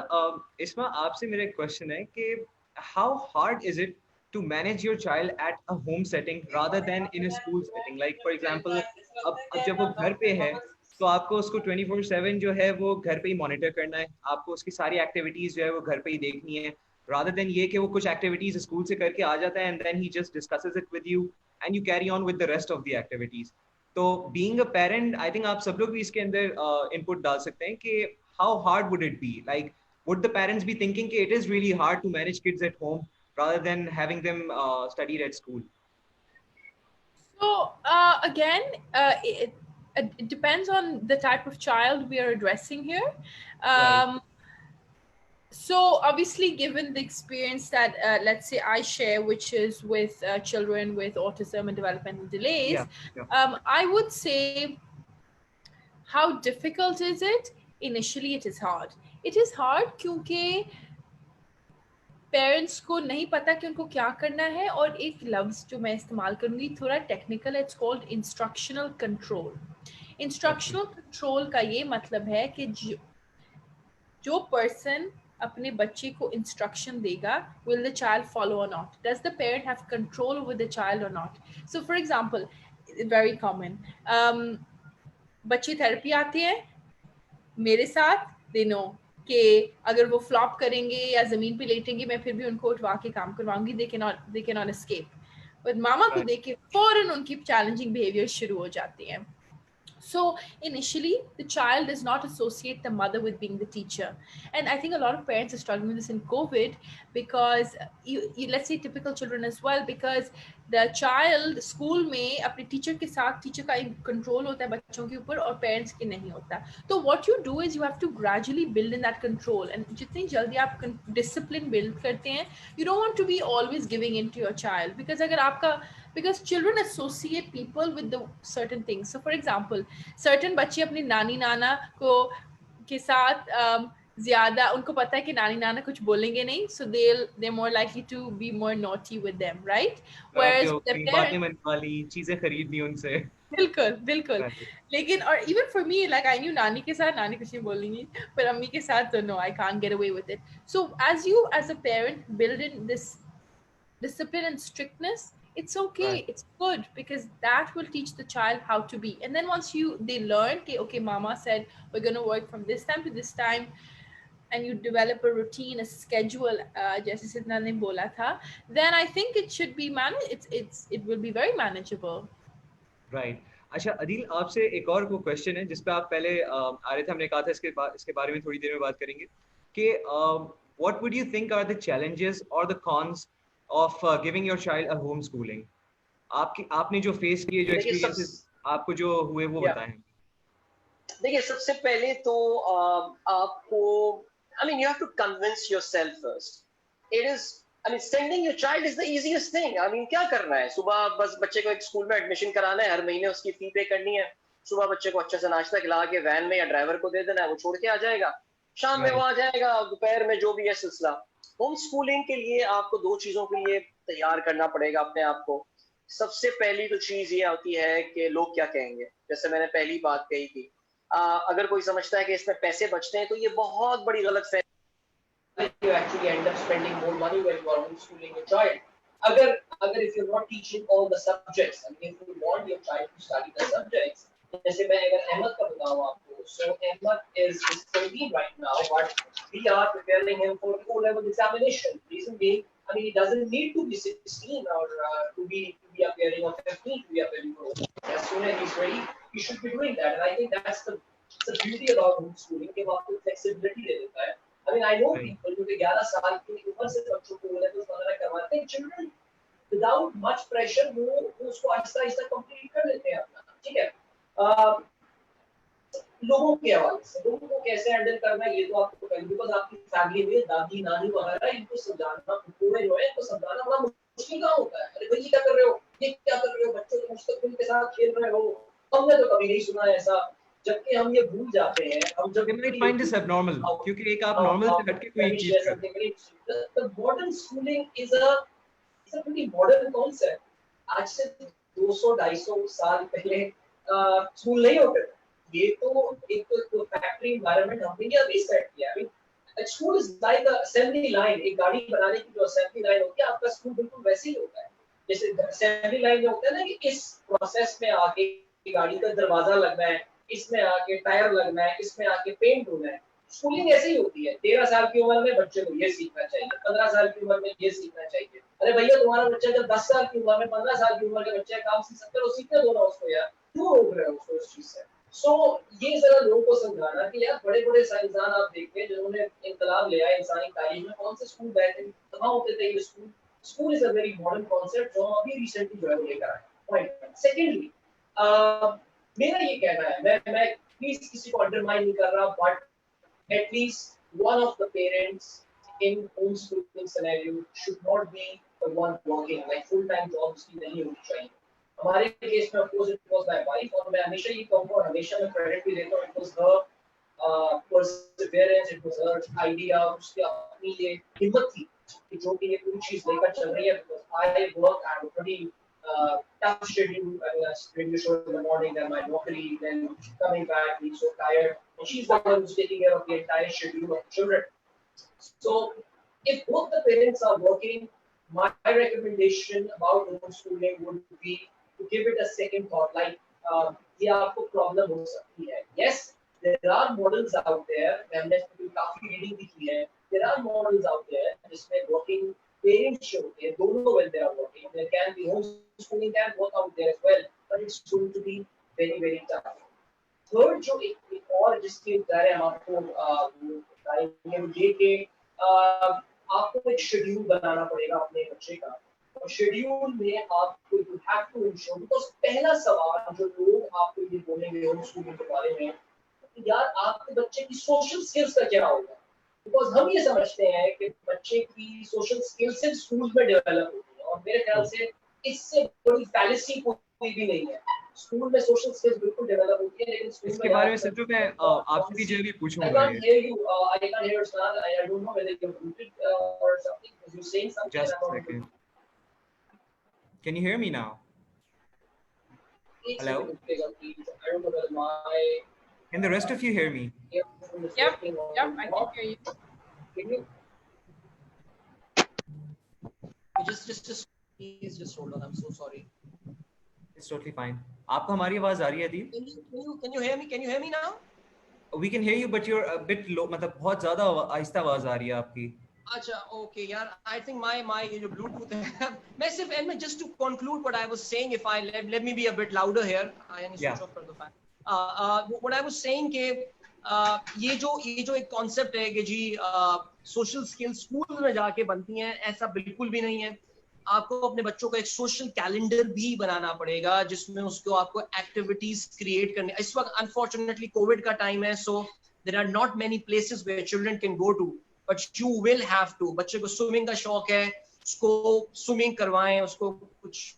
इसमें आपसे मेरा एक क्वेश्चन है कि how hard is it to manage your child at a home setting rather than in a school setting? Like for example, अब जब वो घर पे है तो आपको उसको 24/7 जो है वो घर पे ही मॉनिटर करना है, आपको उसकी सारी एक्टिविटीज जो है वो घर पे ही देखनी है, rather than ये कि वो कुछ एक्टिविटीज स्कूल से करके आ जाता है and then he just discusses it with you and you carry on with the rest of the activities. तो being a parent, I think आप सब लोग भी इसके अंदर input डाल सकते हैं कि how hard would it be? Like would the parents be thinking that it is really hard to manage kids at home rather than having them studied at school? So again, it depends on the type of child we are addressing here. Right. So obviously, given the experience that let's say I share, which is with children with autism and developmental delays, I would say, how difficult is it? Initially, it is hard. It is hard क्योंकि parents को नहीं पता कि उनको क्या करना है, और एक लफ्ज़ जो मैं इस्तेमाल करूँगी थोड़ा technical, it's called instructional control. Instructional control का ये मतलब है कि जो पर्सन अपने बच्चे को इंस्ट्रक्शन देगा, will the child follow or not? Does the parent have control over the child or not? So for example, very common, बच्चे थेरेपी आते हैं मेरे साथ, they know कि अगर वो फ्लॉप करेंगे या जमीन पे लेटेंगे, मैं फिर भी उनको उठवा के काम करवाऊंगी. they cannot escape. But मामा को देख के फौरन उनकी चैलेंजिंग बिहेवियर शुरू हो जाती हैं. So initially, the child does not associate the mother with being the teacher. And I think a lot of parents are struggling with this in COVID because let's say typical children as well, because the child school में अपने teacher के साथ, teacher का control होता है बच्चों के ऊपर और parents के नहीं होता. So what you do is you have to gradually build in that control. And जितनी जल्दी आप discipline build करते हैं, you don't want to be always giving in to your child, because अगर आपका because children associate people with the certain things. So for example, certain बच्चे अपनी नानी नाना को के साथ ज़्यादा उनको पता है कि नानी नाना कुछ बोलेंगे नहीं, so they're more likely to be more naughty with them, right? Whereas बातें मन वाली चीजें खरीदनी उनसे. बिल्कुल. लेकिन और even for me, like I knew नानी के साथ नानी कुछ नहीं बोलेंगी, पर अम्मी के साथ तो no, I can't get away with it. So as you as a parent build in this discipline and strictness, it's okay, right. It's good, because that will teach the child how to be. And then once they learn कि okay, mama said we're going to work from this time to this time, and you develop a routine, a schedule, जैसे सिद्धांत ने बोला था, then I think it should be it will be very manageable. Right. अच्छा अदील, आपसे एक और को क्वेश्चन है जिस पे आप पहले आ रहे थे, हमने कहा था इसके बारे में थोड़ी देर में बात करेंगे कि what would you think are the challenges or the cons of giving your child a homeschooling? आपने जो फेस किए, जो एक्सपीरियंसेस आपको जो हुए, वो बताएं. देखिए, सबसे पहले तो आपको I mean you have to convince yourself first. It is, I mean sending your child is the easiest thing. I mean क्या करना है, सुबह बस बच्चे को एक स्कूल में एडमिशन कराना है, हर महीने उसकी फी पे करनी है, सुबह बच्चे को अच्छा सा नाश्ता खिला के वैन में या ड्राइवर को दे देना है, वो छोड़ के आ जाएगा, शाम में वो आ जाएगा, दोपहर में जो भी है सिलसिला. होम स्कूलिंग के लिए आपको दो चीजों के लिए तैयार करना पड़ेगा अपने आप को. सबसे पहली तो चीज ये होती है कि लोग क्या कहेंगे. जैसे मैंने पहली बात कही थी, अगर कोई समझता है कि इसमें पैसे बचते हैं तो ये बहुत बड़ी गलत फहमी. You actually end up spending more money when you are homeschooling your child. अगर if you're not teaching all the subjects, I mean if you want your child to study the subjects, जैसे मैं अगर अहमद का बताऊं आपको, so Ahmed is 17 right now, but we are preparing him for the O-level examination. Reason being, I mean he doesn't need to be 16 or to be appearing or 15 to be appearing for O-level. As soon as he's ready, he should be doing that. And I think that's the beauty about homeschooling, कि वो आपको flexibility दे देता है. I mean I know people जो 11 साल की उम्र से बच्चों को O-levels वगैरह करवाते हैं, children without much pressure वो उसको आहिस्ता-आहिस्ता complete कर लेते हैं अपना. ठीक है. लोगों के हवाले से लोगों को कैसे हैंडल करना है ये तो आपको कहीं, बिकॉज आपकी फैमिली में दादी नानी वगैरह इनको समझाना, पूरे जो है इनको समझाना बड़ा मुश्किल काम होता है. अरे भाई ये क्या कर रहे हो, ये क्या कर रहे हो, बच्चों के मुस्तकबिल के साथ खेल रहे हो. हमने तो कभी नहीं सुना है ऐसा, जबकि हम ये भूल जाते हैं. हम जब they might find this abnormal, क्योंकि एक आप नॉर्मल से हटके कोई चीज कर. The modern schooling is a pretty modern concept. आज से 200-250 साल पहले स्कूल नहीं होते थे. ये तो एक फैक्ट्री एनवायरनमेंट हमने क्या रीसेट किया. I mean school is like a assembly line. एक गाड़ी बनाने की जो असेंबली लाइन होती है, आपका स्कूल बिल्कुल वैसे ही होता है. जैसे असेंबली लाइन में होता है ना कि इस प्रोसेस में आके गाड़ी का दरवाजा लगना है, इसमें आके टायर लगना है, इसमें आके पेंट होना है. स्कूलिंग ऐसे ही होती है. 13 साल की उम्र में बच्चे को ये सीखना चाहिए, 15 साल की उम्र में ये सीखना चाहिए. अरे भैया तुम्हारा बच्चा जब 10 साल की उम्र में 15 साल की उम्र के बच्चे काम सीख सकते हो, सीखने दो ना उसको यार. क्यों रोक रहे हो उसको उस चीज से. सो ये जरा लोगों को समझाना कि यार बड़े बड़े साइंसदान आप देखते हैं जिन्होंने इनकलाब ले आया इंसानी तारीख में, कौन से स्कूल गए थे, कहाँ होते थे ये school. School is a very modern concept जो हम अभी रिसेंटली जो है वो लेकर आए. पॉइंट. सेकेंडली, मेरा ये कहना है, मैं प्लीज किसी को अंडरमाइन नहीं कर रहा, but at least one of the parents in homeschooling scenario should not be the one working, like full-time jobs की नहीं होनी चाहिए. हमारे केस में of course it was my wife, और मैं हमेशा ये कहूँगा और हमेशा मैं credit भी देता हूँ, it was her perseverance, it was her idea, उसकी अपनी ये हिम्मत थी कि जो कि ये पूरी चीज लेकर चल रही है. Because I work at a pretty tough schedule. I mean, I bring the show in the morning, then my nokari, then coming back, being so tired. And she's the one who's taking care of the entire schedule of children. So, if both the parents are working, my recommendation about homeschooling would be to give it a second thought. Like, ये आपको problem हो सकती है. Yes, there are models out there. हमने काफी reading भी की है. There are models out there जिसमें working parents होते हैं, दोनों when they are working. There can be homeschooling can work out there as well, but it's going to be very very tough. Third जो एक और जिसकी बारे हम आपको बताएंगे ये कि आपको एक शेड्यूल बनाना पड़ेगा अपने बच्चे का. और शेड्यूल में आपको you have to ensure, because पहला सवाल जो लोग आपको ये बोलेंगे होमस्कूलिंग के बारे में, यार आपके बच्चे की सोशल स्किल्स का क्या होगा. बिकॉज हम ये समझते हैं कि बच्चे की सोशल स्किल्स सिर्फ स्कूल में डेवलप होती है, और मेरे ख्याल से इससे बड़ी फैलेसी कोई भी नहीं है. स्कूल में सोशल स्किल्स बिल्कुल डेवलप होती है, लेकिन स्कूल इसके बारे में सच में आपसे भी जल्दी पूछूंगा. I can't hear you. I can't hear you. I don't know whether you're muted or something, because you're saying something. Just a second. Can you hear me now? Hello? I don't know whether my... Can the rest of you hear me? Yep, I can hear you. Can you? Just please just hold on. I'm so sorry. It's totally fine. आपको हमारी आवाज आ रही है Adeel? Can you hear me? Can you hear me now? We can hear you, but you're a bit low. मतलब बहुत ज़्यादा आहिस्ता आवाज आ रही है आपकी. अच्छा, okay, यार. I think my जो Bluetooth है. मैं सिर्फ and just to conclude what I was saying, if I let me be a bit louder here. I need to switch off the fan. What I was saying कि ये जो एक concept है कि जी सोशल स्किल्स स्कूल में जाके बनती हैं, ऐसा बिल्कुल भी नहीं है. आपको अपने बच्चों का एक सोशल कैलेंडर भी बनाना पड़ेगा जिसमें उसको आपको एक्टिविटीज क्रिएट करने. इस वक्त अनफॉर्चुनेटली कोविड का टाइम है, so there are not many places where children can go to, but you will have to. बच्चे को स्विमिंग का शौक है, उसको स्विमिंग करवाएं. उसको कुछ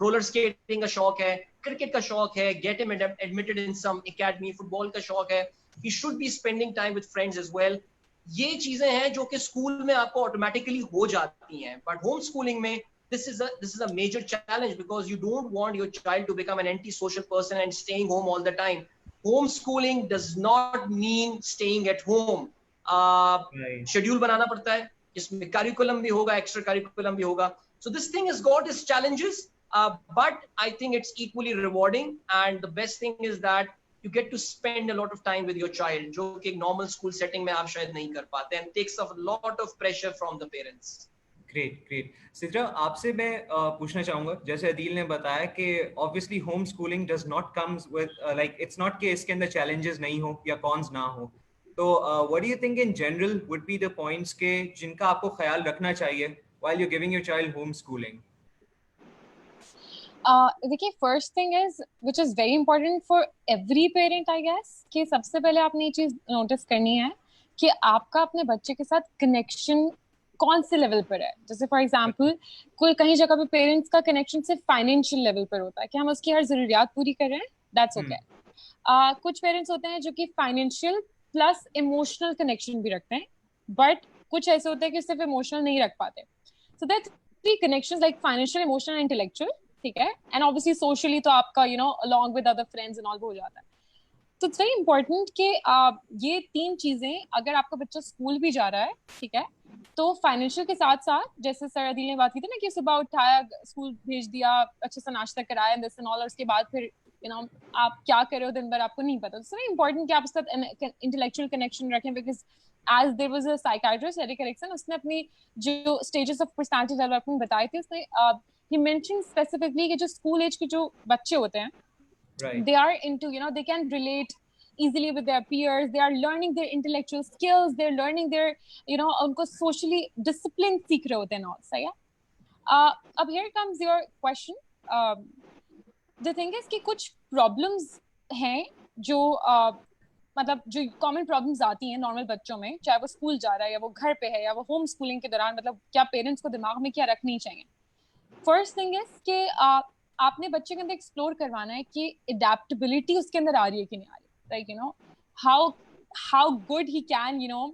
रोलर स्केटिंग का शौक है, क्रिकेट का शौक है, get him admitted in some academy. Football का शौक है, he should be spending time with friends as well. ये चीजें हैं जो कि स्कूल में आपको ऑटोमेटिकली हो जाती हैं, बट होम स्कूलिंग में this is a major challenge, because you don't want your child to become an anti-social person and staying home all the time. Homeschooling does not mean staying at home. Schedule बनाना पड़ता है जिसमें curriculum भी होगा, extra curriculum भी होगा. So this thing has got its challenges, but I think it's equally rewarding, and the best thing is that you get to spend a lot of time with your child, जो कि एक normal school setting में आप शायद नहीं कर पाते, and takes off a lot of pressure from the parents. Great. Sidra, आपसे मैं पूछना चाहूंगा, जैसे अदील ने बताया कि obviously home schooling does not comes with like it's not कि इसके अंदर चैलेंजेस नहीं हो या कॉन्स ना हो, तो what do you think in general would be the points के जिनका आपको ख्याल रखना चाहिए while you giving your child home schooling? देखिए, first thing is which is very important for every parent I guess, कि सबसे पहले आपने ये चीज नोटिस करनी है कि आपका अपने बच्चे के साथ कनेक्शन कौन से लेवल पर है. जैसे फॉर एग्जांपल कोई कहीं जगह पे पेरेंट्स का कनेक्शन सिर्फ फाइनेंशियल लेवल पर होता है कि हम उसकी हर जरूरियात पूरी कर रहे हैं, दैट्स ओके. कुछ पेरेंट्स होते हैं जो कि फाइनेंशियल प्लस इमोशनल कनेक्शन भी रखते हैं, बट कुछ ऐसे होते हैं कि सिर्फ इमोशनल नहीं रख पाते. So that three connections like financial, emotional and intellectual, ठीक है, एंड ऑब्वियसली सोशली तो आपका along with other friends and all हो जाता है. तो इट्स वेरी इंपॉर्टेंट कि ये तीन चीजें, अगर आपका बच्चा स्कूल भी जा रहा है, ठीक है, तो फाइनेंशियल के साथ साथ, जैसे सर अदील ने बात की थी ना कि सुबह उठाया, स्कूल भेज दिया, अच्छे से नाश्ता कराया, दिस एंड ऑल, और उसके बाद फिर आप क्या कर रहे हो दिन भर आपको नहीं पता. इट्स वेरी इंपॉर्टेंट कि आप उसके साथ इंटेलेक्चुअल कनेक्शन रखें, because as there was a psychiatrist, Erik Erikson, उसने अपनी जो stages of personality development बताए थे, उसने he mentioned specifically कि जो स्कूल एज के जो बच्चे होते हैं Right. They are into, you know, they can relate easily with their peers. They are learning their intellectual skills. They're learning their, you know, unko socially discipline seekh rahe hote hain all. सही है? अब here comes your question. The thing is कि कुछ problems हैं जो मतलब जो common problems आती हैं नॉर्मल बच्चों में, चाहे वो स्कूल जा रहा है या वो घर पे है या वो होम स्कूलिंग के दौरान, मतलब क्या पेरेंट्स को दिमाग में क्या रखनी चाहिए. फर्स्ट थिंग इज कि आपने बच्चे के अंदर एक्सप्लोर करवाना है कि अडेप्टेबिलिटी उसके अंदर आ रही है कि नहीं आ रही. Like you know how good he can you know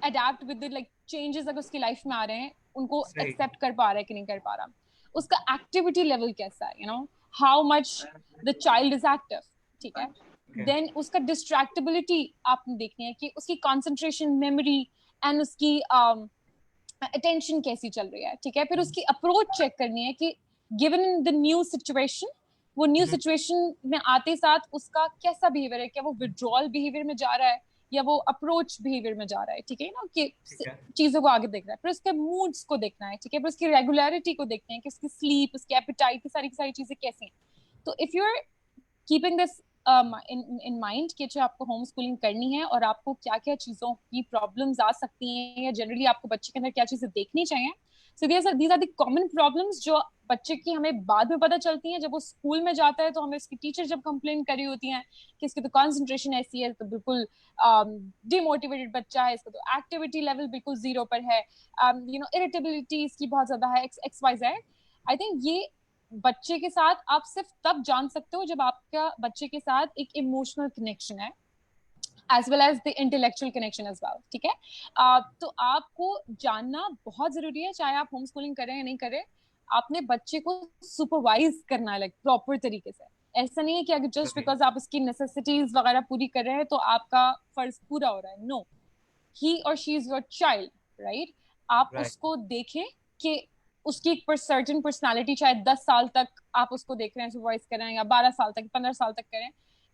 adapt with the like changes अगर उसकी लाइफ में आ रहे हैं, उनको एक्सेप्ट कर पा रहा है कि नहीं कर पा रहा. उसका एक्टिविटी लेवल कैसा है, you know how much the child is active. ठीक है. देन उसका डिस्ट्रैक्टेबिलिटी आपने देखनी है कि उसकी कंसंट्रेशन, मेमोरी एंड उसकी अटेंशन कैसी चल रही है. ठीक है. फिर उसकी अप्रोच चेक करनी है कि given in the new situation, वो न्यू सिचुएशन में आते साथ उसका कैसा बिहेवियर है. क्या वो विड्रॉल बिहेवियर में जा रहा है या वो अप्रोच बिहेवियर में जा रहा है. ठीक है ना, कि चीजों को आगे देख रहा है. फिर उसके मूड्स को देखना है. ठीक है. फिर उसकी रेगुलरिटी को देखते हैं कि उसकी स्लीप, उसकी एपेटाइट, की सारी चीजें कैसी हैं. तो if you are keeping this in mind कि जो आपको होम स्कूलिंग करनी है और आपको क्या क्या चीजों की प्रॉब्लम्स आ सकती हैं या जनरली आपको बच्चे के अंदर क्या चीजें देखनी चाहिए. सो these are the common problems जो बच्चे की हमें बाद में पता चलती हैं. जब वो स्कूल में जाता है तो हमें उसकी टीचर जब कंप्लेन करी होती हैं कि इसकी तो कंसंट्रेशन ऐसी है, तो बिल्कुल डिमोटिवेटेड बच्चा है, इसका तो एक्टिविटी लेवल बिल्कुल जीरो पर है, यू नो इरिटेबिलिटी इसकी बहुत ज्यादा है, XYZ. आई थिंक ये बच्चे के साथ आप सिर्फ तब जान सकते हो जब आपका बच्चे के साथ एक इमोशनल कनेक्शन है, as well as the intellectual connection as well. ठीक है. तो आपको जानना बहुत जरूरी है, चाहे आप होम स्कूलिंग करें या नहीं करें, आपने बच्चे को सुपरवाइज करना है लाइक प्रॉपर तरीके से. ऐसा नहीं है कि अगर जस्ट बिकॉज आप उसकी नेसेसिटीज वगैरह पूरी कर रहे हैं तो आपका फर्ज पूरा हो रहा है. नो, ही और she is your child, right. आप उसको देखें कि उसकी एक सर्टेन पर्सनालिटी, चाहे 10 साल तक आप उसको देख रहे हैं, सुपरवाइज कर रहे हैं, या 12 साल तक, 15 साल तक करें,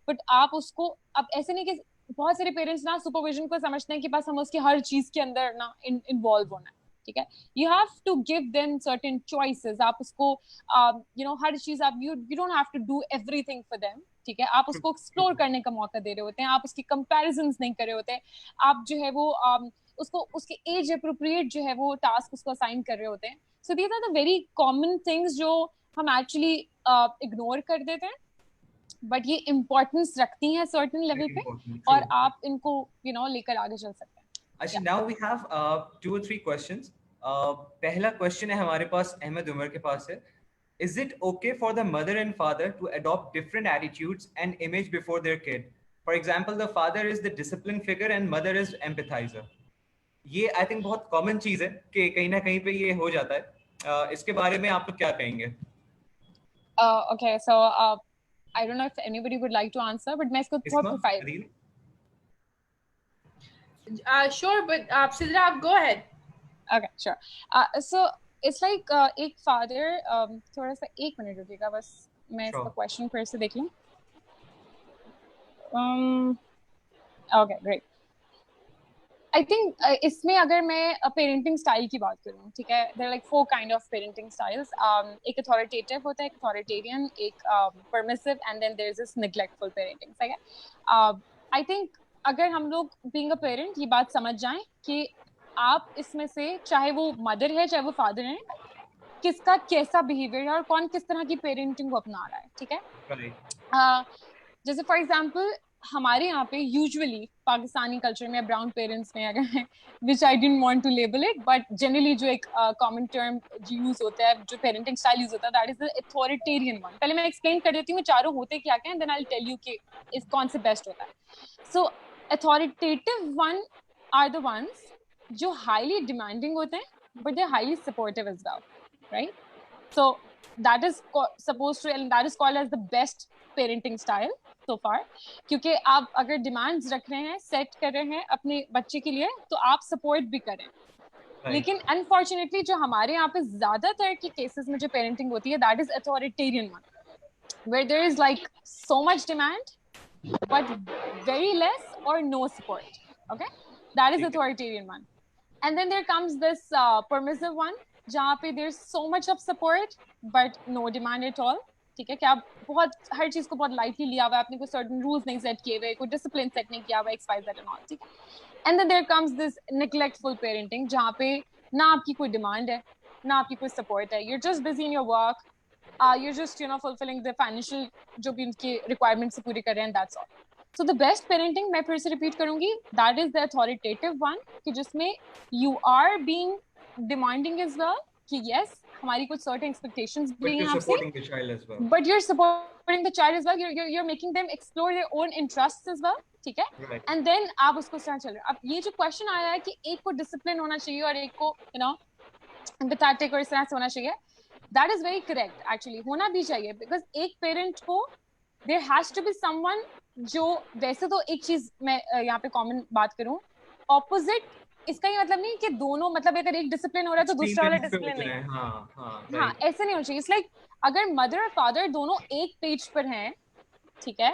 बट आप उसको, अब ऐसे नहीं कि बहुत सारे पेरेंट्स ना सुपरविजन को समझते हैं कि बस हम उसकी हर चीज के अंदर ना इन्वॉल्व होना है. ठीक है. You have to give them certain choices. आप उसको यू नो हर चीज आप you don't have to do everything for them. ठीक है. आप उसको एक्सप्लोर करने का मौका दे रहे होते हैं, आप उसकी कंपैरिजंस नहीं कर रहे होते, आप जो है वो उसको उसके एज अप्रोप्रिएट जो है वो टास्क उसको असाइन कर रहे होते हैं. So these are the very common things जो हम एक्चुअली इग्नोर कर देते हैं, बट ये इम्पोर्टेंस रखती हैं सर्टेन लेवल पे, और आप इनको यू नो लेकर आगे चल सकते हैं. अच्छा, now we have 2 or 3 questions. पहला क्वेश्चन है हमारे पास, अहमद उमर के पास है. Is it okay for the mother and father to adopt different attitudes and image before their kid? For example, the father is the discipline figure and mother is empathizer. ये I think बहुत common चीज है कि कहीं ना कहीं पे ये हो जाता है. इसके बारे में आप लोग क्या कहेंगे? Okay, so I don't know if anybody would like to answer, but मैं इसको थोड़ा प्रोफाइल. Sure, but Sidra, आप go ahead. Okay, sure. So it's like एक father, थोड़ा सा 1 मिनट रुकिएगा बस, मैं इसका क्वेश्चन फिर से देख लूं. Okay, great. I think इसमें अगर मैं पेरेंटिंग स्टाइल की बात करूँ, ठीक है, there are like 4 kind of parenting styles. एक authoritative होता है, एक authoritarian, एक permissive, and then there is this neglectful parenting. ठीक है. I think अगर हम लोग being a parent ये बात समझ जाएं कि आप इसमें से, चाहे वो मदर है चाहे वो फादर है, किसका कैसा बिहेवियर है और कौन किस तरह की पेरेंटिंग को अपना रहा है. ठीक है. जैसे फॉर एग्जाम्पल हमारे यहाँ पे यूजुअली पाकिस्तानी कल्चर में, ब्राउन पेरेंट्स में अगर, which I didn't want to label it, but generally जो एक कॉमन टर्म यूज होता है, जो पेरेंटिंग स्टाइल यूज होता है, that is the authoritarian one. पहले मैं एक्सप्लेन कर देती हूँ चारों होते क्या क्या, then I will tell you कि इस कौन से बेस्ट होता है. So authoritative one are the ones जो हाईली डिमांडिंग होते हैं, but they are highly supportive as well, right. So that is supposed to, and that is called as the best parenting style so far, क्योंकि आप अगर demands रख रहे हैं, set कर रहे हैं अपने बच्चे के लिए, तो आप सपोर्ट भी करें. लेकिन अनफॉर्चुनेटली जो हमारे यहाँ पे ज्यादातर के केसेस में जो पेरेंटिंग होती है, that is authoritarian one, where there is like so much demand but very less और no support. Okay, that is authoritarian one. And then there comes this permissive one, जहाँ पे there is so much of support but no demand at all. ठीक है, कि आप बहुत हर चीज को बहुत लाइटली लिया हुआ है, आपने कोई सर्टेन रूल्स नहीं सेट किए हुए, कोई डिसिप्लिन सेट नहीं किया हुआ, XYZ एंड ऑल, ठीक है। And then there comes this neglectful parenting, जहाँ पे ना आपकी कोई डिमांड है, ना आपकी कोई सपोर्ट है, you are just busy in your work, you're just fulfilling the financial जो भी उनकी requirements पूरी कर रहे हैं, that's all. So the best parenting, मैं फिर से repeat करूंगी, that is the authoritative one, कि जिसमें you are being demanding as well, कि yes हमारी कुछ certain expectations भी हैं आपसे, but you're supporting the child as well, you're making them explore their own interests as well, ठीक है, right. And then आप उसको साथ चल रहे हो। अब ये जो question आया है कि एक को discipline होना चाहिए और एक को empathetic और इस तरह से होना चाहिए, that is very correct actually, होना भी चाहिए, because एक parent को there has to be someone जो, वैसे तो एक चीज मैं यहाँ पे कॉमन बात करूँ, ऑपोजिट, इसका ये मतलब नहीं कि दोनों, मतलब अगर एक डिसिप्लिन हो रहा है तो दूसरा वाला डिसिप्लिन नहीं, हाँ ऐसे नहीं होना चाहिए। इट्स लाइक अगर मदर और फादर दोनों एक पेज पर हैं, ठीक है,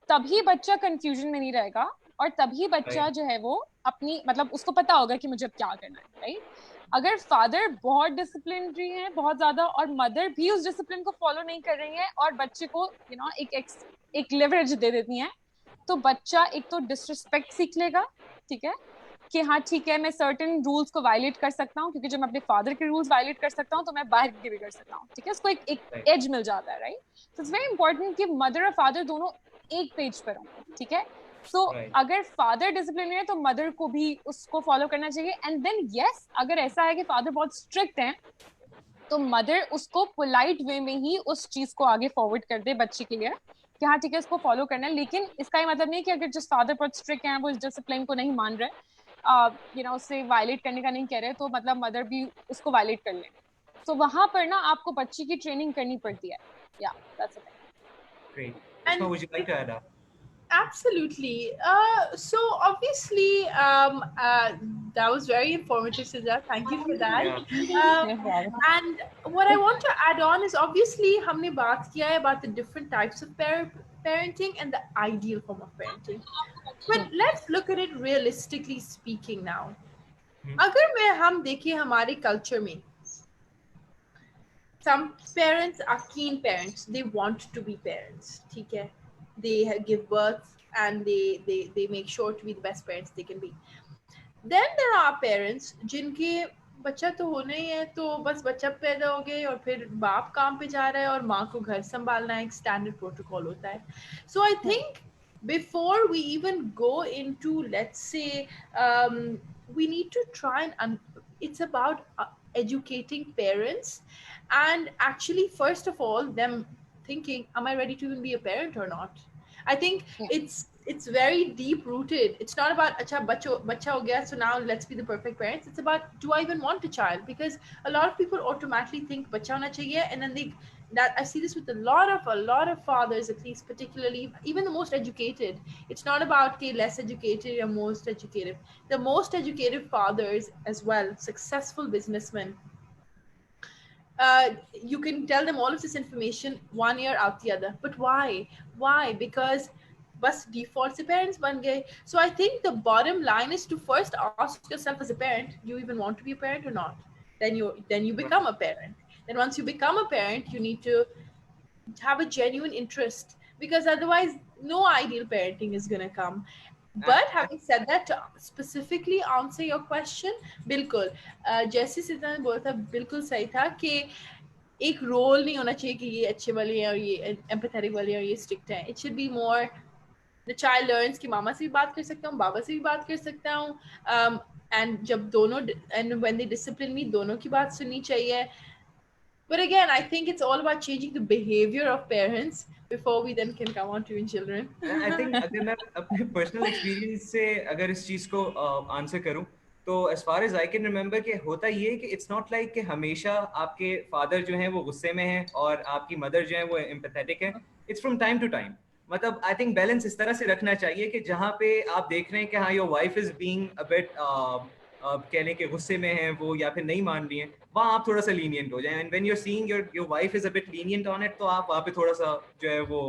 तभी बच्चा कंफ्यूजन में नहीं रहेगा, और तभी बच्चा जो है वो अपनी, मतलब उसको पता होगा कि मुझे अब क्या करना है, राइट। अगर फादर बहुत डिसिप्लिनरी है बहुत ज्यादा, और मदर भी उस डिसिप्लिन को फॉलो नहीं कर रही है, और बच्चे को एक लेवरेज दे देती हैं, तो बच्चा एक तो डिसरिस्पेक्ट सीख लेगा, ठीक है, कि हाँ ठीक है मैं सर्टेन रूल्स को वायलेट कर सकता हूँ, क्योंकि जब मैं अपने फादर के रूल्स वायलेट कर सकता हूँ तो मैं बाहर के भी कर सकता हूँ, ठीक है, उसको एक एज मिल जाता है, right. So it's very important कि मदर और फादर दोनों एक पेज पर हों, ठीक है। So, अगर फादर डिसिप्लिन है तो मदर को भी उसको फॉलो करना चाहिए, एंड देन यस, अगर ऐसा है कि फादर बहुत स्ट्रिक्ट हैं तो मदर उसको पोलाइट वे में ही उस चीज को आगे फॉरवर्ड कर दे बच्चे के लिए, कि हाँ ठीक है उसको फॉलो करना है, लेकिन इसका ये मतलब नहीं कि अगर जिस फादर बहुत स्ट्रिक्ट हैं वो इस डिसिप्लिन को नहीं मान रहे, उससे वायलेट करने का नहीं कह रहे, तो मतलब मदर भी उसको वायलेट कर ले, तो वहां पर ना आपको बच्चे की ट्रेनिंग करनी पड़ती है। या that's it. Great. Isma, would you like to add up? Absolutely. So obviously, that was very informative, Sidra. Thank you for that. And what I want to add on is obviously हमने बात किया है about the different types of parenting and the ideal form of parenting. But let's look at it realistically speaking now. अगर हम देखें हमारे culture में, some parents are keen parents. They want to be parents. ठीक है? They give birth and they make sure to be the best parents they can be. Then there are parents जिनके बच्चा तो होना ही है, तो बस बच्चा पैदा हो गए और फिर बाप काम पे जा रहा है और माँ को घर संभालना एक स्टैंडर्ड प्रोटोकॉल होता है. So I think before we even go into, let's say, we need to try and it's about educating parents and actually first of all them thinking, am I ready to even be a parent or not? I think it's very deep rooted. It's not about acha bacha ho gaya, so now let's be the perfect parents. It's about, do I even want a child? Because a lot of people automatically think bacha hona chahiye, and then I see this with a lot of fathers, at least particularly even the most educated. It's not about less educated or most educated. The most educated fathers as well, successful businessmen, you can tell them all of this information one ear out the other. But why? Because bus default se parents ban gaye. So I think the bottom line is to first ask yourself as a parent, do you even want to be a parent or not? Then you become a parent. Then once you become a parent, you need to have a genuine interest, because otherwise no ideal parenting is going to come. But having said that, to specifically answer your question, बिल्कुल जैसे सिद्धांत ने बोला था बिल्कुल सही था कि एक रोल नहीं होना चाहिए कि ये अच्छे वाले हैं और ये empathetic वाले हैं और ये strict हैं. It should be more the child learns कि मामा से भी बात कर सकता हूँ, बाबा से भी बात कर सकता हूँ, and जब दोनों, and when they discipline me, दोनों की बात सुननी चाहिए. But again, I think it's all about changing the behavior of parents before we then can come on to children. I think अगर मैं अपने personal experience से अगर इस चीज को answer करूं, तो as far as I can remember कि होता ये है कि it's not like कि हमेशा आपके father जो हैं वो गुस्से में हैं और आपकी mother जो हैं वो empathetic हैं. It's from time to time. मतलब I think balance इस तरह से रखना चाहिए कि जहाँ पे आप देख रहे हैं कि हाँ your wife is being a bit कह लें कि गुस्से में है वो या फिर नहीं मान रही हैं, वहाँ आप थोड़ा सा lenient हो जाएं. And when you're seeing your wife is a bit lenient on it, तो आप वहाँ पे थोड़ा सा जो है वो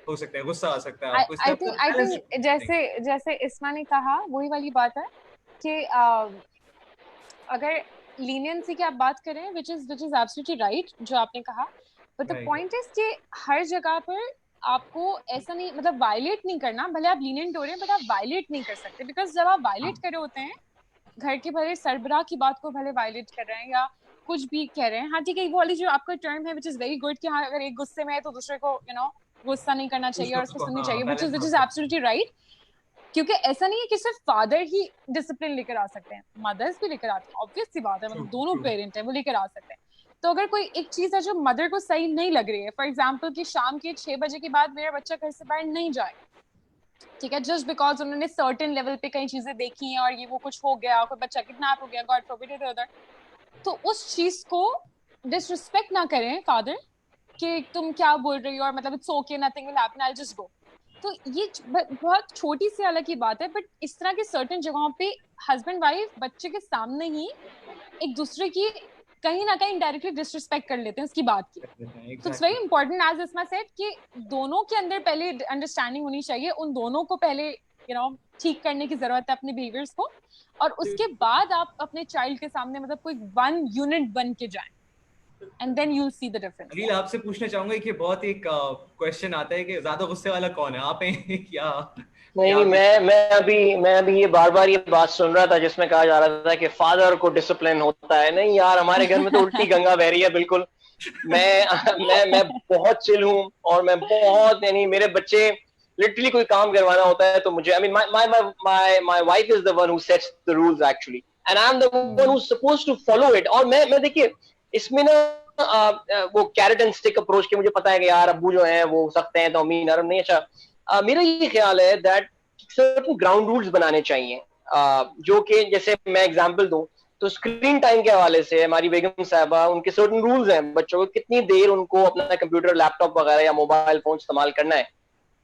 हो सकता है, गुस्सा आ सकता है आपको. I think जैसे इस्मा ने कहा वही वाली बात है कि अगर leniency की आप बात करें, which is absolutely right जो आपने कहा, बट द पॉइंट इज कि हर जगह पर आपको ऐसा नहीं, मतलब वायलेट नहीं करना, भले आप लीनियंट हो रहे हैं बट आप वायलेट नहीं कर सकते, बिकॉज जब आप वायलेट कर रहे होते हैं, घर के भले सरबराह की बात को भले वायलेट कर रहे हैं या कुछ भी कह रहे हैं, हाँ ठीक है, वो वाली जो आपका टर्म है विच इज वेरी गुड कि हाँ अगर एक गुस्से में है तो दूसरे को गुस्सा नहीं करना चाहिए और उसको सुननी चाहिए, विच इज एब्सोल्युटली राइट, क्योंकि ऐसा नहीं है कि सिर्फ फादर ही डिसिप्लिन लेकर आ सकते हैं, मदर्स भी लेकर आते हैं, ऑब्वियस सी बात है, मतलब दोनों पेरेंट है वो लेकर आ सकते हैं। तो अगर कोई एक चीज है जो मदर को सही नहीं लग रही है, फॉर एग्जाम्पल कि शाम के 6 बजे के बाद मेरा बच्चा घर से बाहर नहीं जाए, ठीक है, जस्ट बिकॉज उन्होंने सर्टेन लेवल पे कई चीजें देखी हैं और ये वो कुछ हो गया, कोई बच्चा किडनैप हो गया, गॉड फॉरबिड इट अदर, तो उस चीज को डिसरिस्पेक्ट ना करें फादर कि तुम क्या बोल रही हो और मतलब it's okay, nothing will happen, I just go. तो ये बहुत छोटी सी अलग की बात है, बट इस तरह के सर्टेन जगहों पे हस्बैंड वाइफ बच्चे के सामने ही एक दूसरे की कहीं ना कहीं डायरेक्टली डिसरिस्पेक्ट कर लेते हैं उसकी बात की। तो it's very important as Isma said कि दोनों के अंदर पहले अंडरस्टैंडिंग होनी चाहिए, उन दोनों को पहले ठीक करने की जरूरत है अपने बिहेवियर्स को, और उसके बाद आप अपने चाइल्ड के सामने मतलब कोई वन यूनिट बन के जाएं, and then you'll see the difference. Anil, आपसे पूछना चाहूंगा कि बहुत एक क्वेश्चन आता है कि ज्यादा गुस्से वाला कौन है, आप हैं या नहीं? मैं अभी ये बार ये बात सुन रहा था जिसमें कहा जा रहा था कि फादर को डिसिप्लिन होता है। नहीं यार, हमारे घर में तो उल्टी गंगा बह रही है बिल्कुल। मैं बहुत चिल हूँ और मैं बहुत, यानी मेरे बच्चे लिटरली कोई काम करवाना होता है तो मुझे, I mean my wife is the one who sets the rules actually, and I am the one who is supposed to follow it. और मैं देखिए इसमें ना वो कैरेट एंड स्टिक अप्रोच के मुझे पता है कि यार अब्बू जो है वो सख्त हैं तो अम्मी नरम नहीं। अच्छा, मेरा ये ख्याल है दैट सर्टेन ग्राउंड रूल्स बनाने चाहिए, जो कि जैसे मैं एग्जांपल दूं तो स्क्रीन टाइम के हवाले से हमारी बेगम साहबा, उनके सर्टेन रूल्स हैं बच्चों को कितनी देर उनको अपना कंप्यूटर, लैपटॉप वगैरह या मोबाइल फोन इस्तेमाल करना है।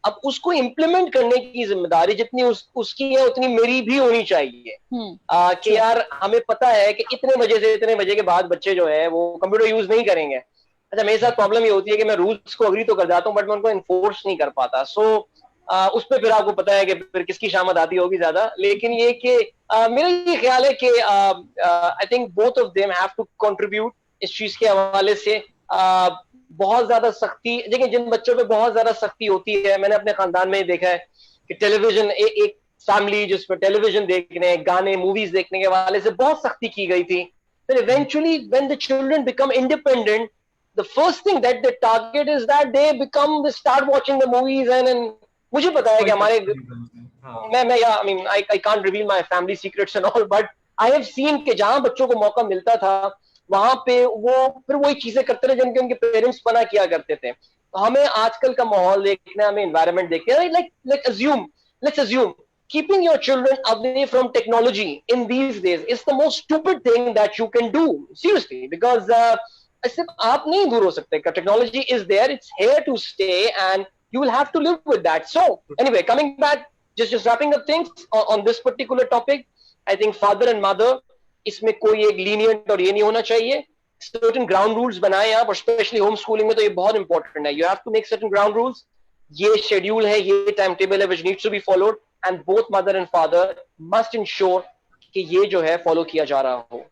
अब उसको इम्प्लीमेंट करने की जिम्मेदारी जितनी उसकी है उतनी मेरी भी होनी चाहिए, कि यार हमें पता है कि इतने बजे से इतने बजे के बाद बच्चे जो है वो कंप्यूटर यूज नहीं करेंगे। अच्छा, मेरे साथ प्रॉब्लम ये होती है कि मैं रूल्स को अग्री तो कर जाता हूँ बट मैं उनको इन्फोर्स नहीं कर पाता। सो उस पर फिर आपको पता है कि फिर किसकी शामत आती होगी ज्यादा। लेकिन ये कि मेरा ये ख्याल है कि I think both of them have to contribute इस चीज के हवाले से। बहुत ज्यादा सख्ती, देखिए जिन बच्चों पे बहुत ज्यादा सख्ती होती है, मैंने अपने खानदान में देखा है कि टेलीविजन, एक फैमिली जिसमें टेलीविजन देखने, गाने, मूवीज देखने के हवाले से बहुत सख्ती की गई थी, फिर eventually when the children become independent, the first thing that they target is that they become, they start watching the movies and मुझे पता है कि हमारे I mean I can't reveal my family secrets and all, but I have seen कि जहां बच्चों को मौका मिलता था वहां पे वो फिर वही चीजें करते रहे जिनके उनके पेरेंट्स मना किया करते थे। तो हमें आजकल का माहौल देखना है, हमें एनवायरनमेंट देखना है, let's assume keeping your children away from technology in these days is the most stupid thing that you can do, seriously, because सिर्फ आप नहीं दूर हो सकते, technology is there, it's here to stay and you will have to live with that. So anyway, coming back, just wrapping up things on this particular topic, I think father and mother, इसमें कोई एक lenient और ये नहीं होना चाहिए, certain ground rules बनाएं आप, और स्पेशली होम स्कूलिंग में तो ये बहुत इंपॉर्टेंट है। You have to make certain ground rules, ये शेड्यूल है, ये टाइम टेबल है which needs to be followed, and both mother and father must ensure कि ये जो है फॉलो किया जा रहा हो।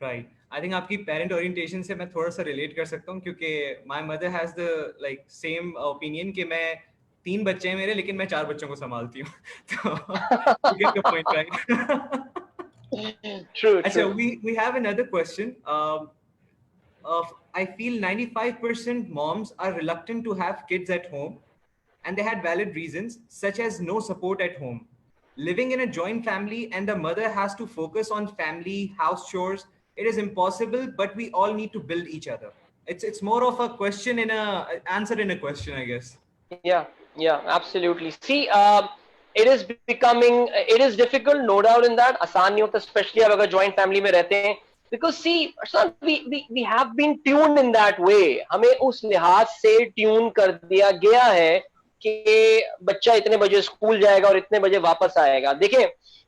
राइट, आई थिंक आपकी पेरेंट ओरिएंटेशन से मैं थोड़ा सा रिलेट कर सकता हूँ, क्योंकि my mother has the like same opinion कि मैं 3 बच्चे हैं मेरे, लेकिन मैं 4 बच्चों को संभालती हूँ। तो you get the point, right? True. Achha, we have another question. I feel 95% moms are reluctant to have kids at home, and they had valid reasons, such as no support at home. Living in a joint family and the mother has to focus on family, house chores. It is impossible, but we all need to build each other. It's more of a question in a answer in a question, I guess. Yeah, absolutely. See, it is difficult, no doubt in that. आसान नहीं होता, especially अगर joint family में रहते हैं, because see, we have been tuned in that way. हमें उस लिहाज से ट्यून कर दिया गया है कि बच्चा इतने बजे स्कूल जाएगा और इतने बजे वापस आएगा। देखिए,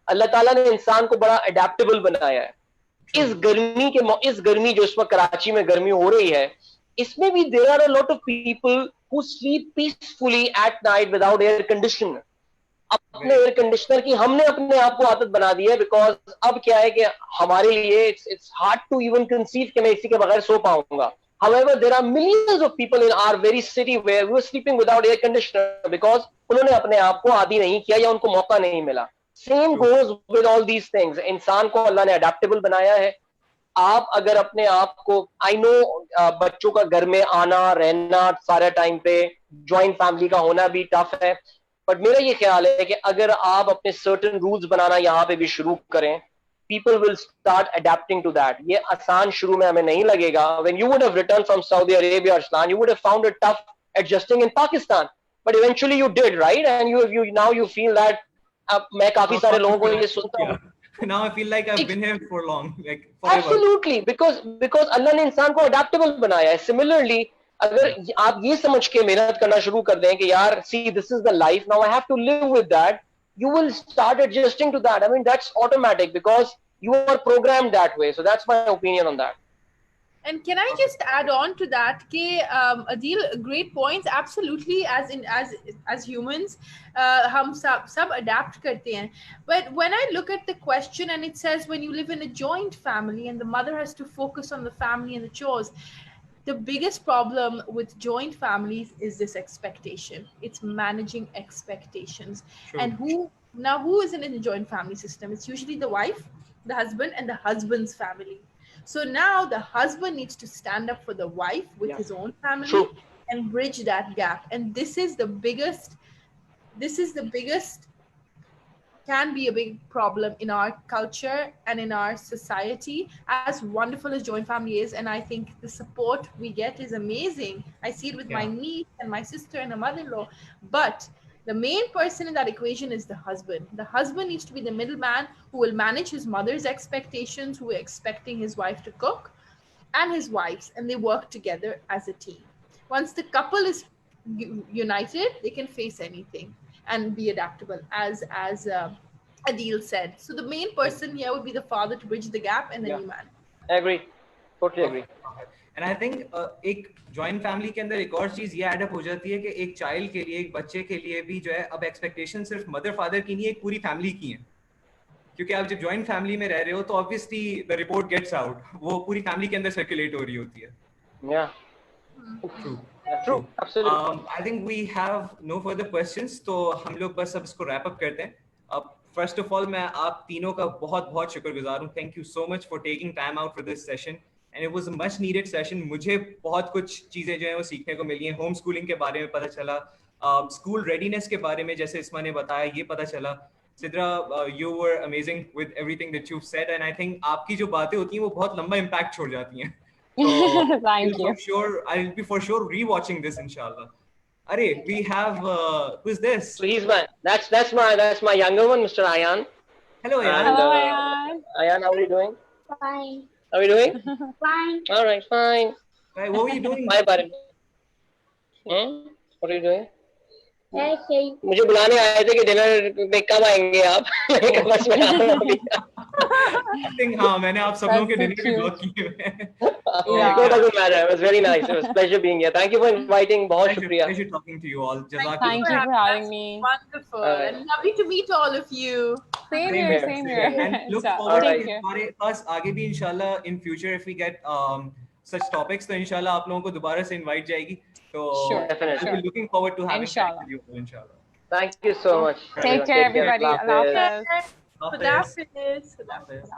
अल्लाह ताला ने इंसान को बड़ा अडेप्टेबल बनाया है। इस गर्मी जो इस वक्त कराची में गर्मी हो रही है, इसमें भी there are a lot of people who sleep peacefully at night without air conditioner. अपने एयर कंडीशनर की हमने अपने आप को आदत बना दी है, बिकॉज अब क्या है कि हमारे लिए it's hard to even conceive कि मैं इसी के बगैर सो पाऊंगा। However, there are millions of people in our very city where we were sleeping without air conditioner because उन्होंने अपने आप को आदी नहीं किया या उनको मौका नहीं मिला. Same goes with all these things. इंसान को अल्लाह ने adaptable बनाया है. आप अगर अपने आप को, I know बच्चों का घर में आना रहना सारे टाइम पे, ज्वाइंट फैमिली का होना भी टफ है, बट मेरा ये ख्याल है कि अगर आप अपने सर्टेन रूल्स बनाना यहाँ पे भी शुरू करें, people will start adapting to that. ये आसान शुरू में हमें नहीं लगेगा. When you would have returned from Saudi Arabia or Islam, you would have found it tough adjusting in Pakistan, but eventually you did, right? And you now you feel that. मैं काफी सारे लोगों को ये सुनता हूँ. Now I feel like I've been here for long, like forever. Absolutely, because अल्लाह ने इंसान को adaptable बनाया है. Similarly, अगर आप ये समझ के मेहनत करना शुरू कर दें कि यार, see, this is the life, now I have to live with that, you will start adjusting to that. I mean, that's automatic because you are programmed that way. So that's my opinion on that. And can I just add on to that, Adil, great points. Absolutely, as humans, हम सब adapt करते हैं. But when I look at the question and it says when you live in a joint family and the mother has to focus on the family and the chores, the biggest problem with joint families is this expectation. It's managing expectations. True. And who isn't in a joint family system? It's usually the wife, the husband, and the husband's family. So now the husband needs to stand up for the wife with his own family. True. And bridge that gap. And this is the biggest, can be a big problem in our culture and in our society, as wonderful as joint family is. And I think the support we get is amazing. I see it with my niece and my sister and a mother-in-law. But the main person in that equation is the husband. The husband needs to be the middleman who will manage his mother's expectations, who are expecting his wife to cook, and his wife's, and they work together as a team. Once the couple is united, they can face anything and be adaptable, as Adil said. So the main person here would be the father to bridge the gap, and then you man. I agree. Totally agree. And I think एक joint family के अंदर एक और चीज ये add up हो जाती है कि एक चाइल्ड के लिए, एक बच्चे के लिए भी जो है, अब एक्सपेक्टेशन सिर्फ मदर फादर की नहीं, एक पूरी फैमिली की है. क्योंकि आप जब जॉइंट फैमिली में रह रहे हो तो obviously the report gets out, वो पूरी फैमिली के अंदर सर्कुलेट हो रही होती है. True. Absolutely. I think we have no further questions, तो हम लोग बस अब इसको रैप अप करते हैं. अब फर्स्ट ऑफ ऑल मैं आप तीनों का बहुत शुक्रगुजार हूँ. Thank you so much for taking time out for this session. And it was a much needed session. मुझे बहुत कुछ चीजें जो है वो सीखने को मिली हैं. होम स्कूलिंग के बारे में पता चला, स्कूल रेडीनेस के बारे में जैसे इस्मा ने बताया ये पता चला. Sidra, you were amazing with everything that you've said, and I think आपकी जो बातें होती हैं वो बहुत लंबा इम्पैक्ट छोड़ जाती हैं. Thank you. I'll be for sure rewatching this inshallah. Are we have who's this? So he's that's my younger one, Mr. Ayan. Hello Ayan. Hello Ayan. Ayan, how are you doing? Fine. How are you doing? Fine. All right, fine. Right, what were you doing? Bye, buddy. What are you doing? Okay. मुझे बुलाने आए थे कि dinner में कब आएंगे आप? बस मैं आ रहा हूँ. I think हाँ, मैंने आप सब लोगों के डिनर भी ब्लॉक किए हुए हैं. It doesn't matter. It was very nice. It was a pleasure being here. Thank you for inviting. बहुत शुक्रिया. Pleasure talking to you all. Thank you for having me. Wonderful. And lovely to meet all of you. Same here. And look forward to हमारे पास आगे भी इंशाल्लाह in future if we get such topics तो इंशाल्लाह आप लोगों को दोबारा से invite जाएगी. So definitely. I'll be looking forward to having chat with you inshallah. Thank you so much. Take care everybody. Allah Hafiz. Khuda Hafiz.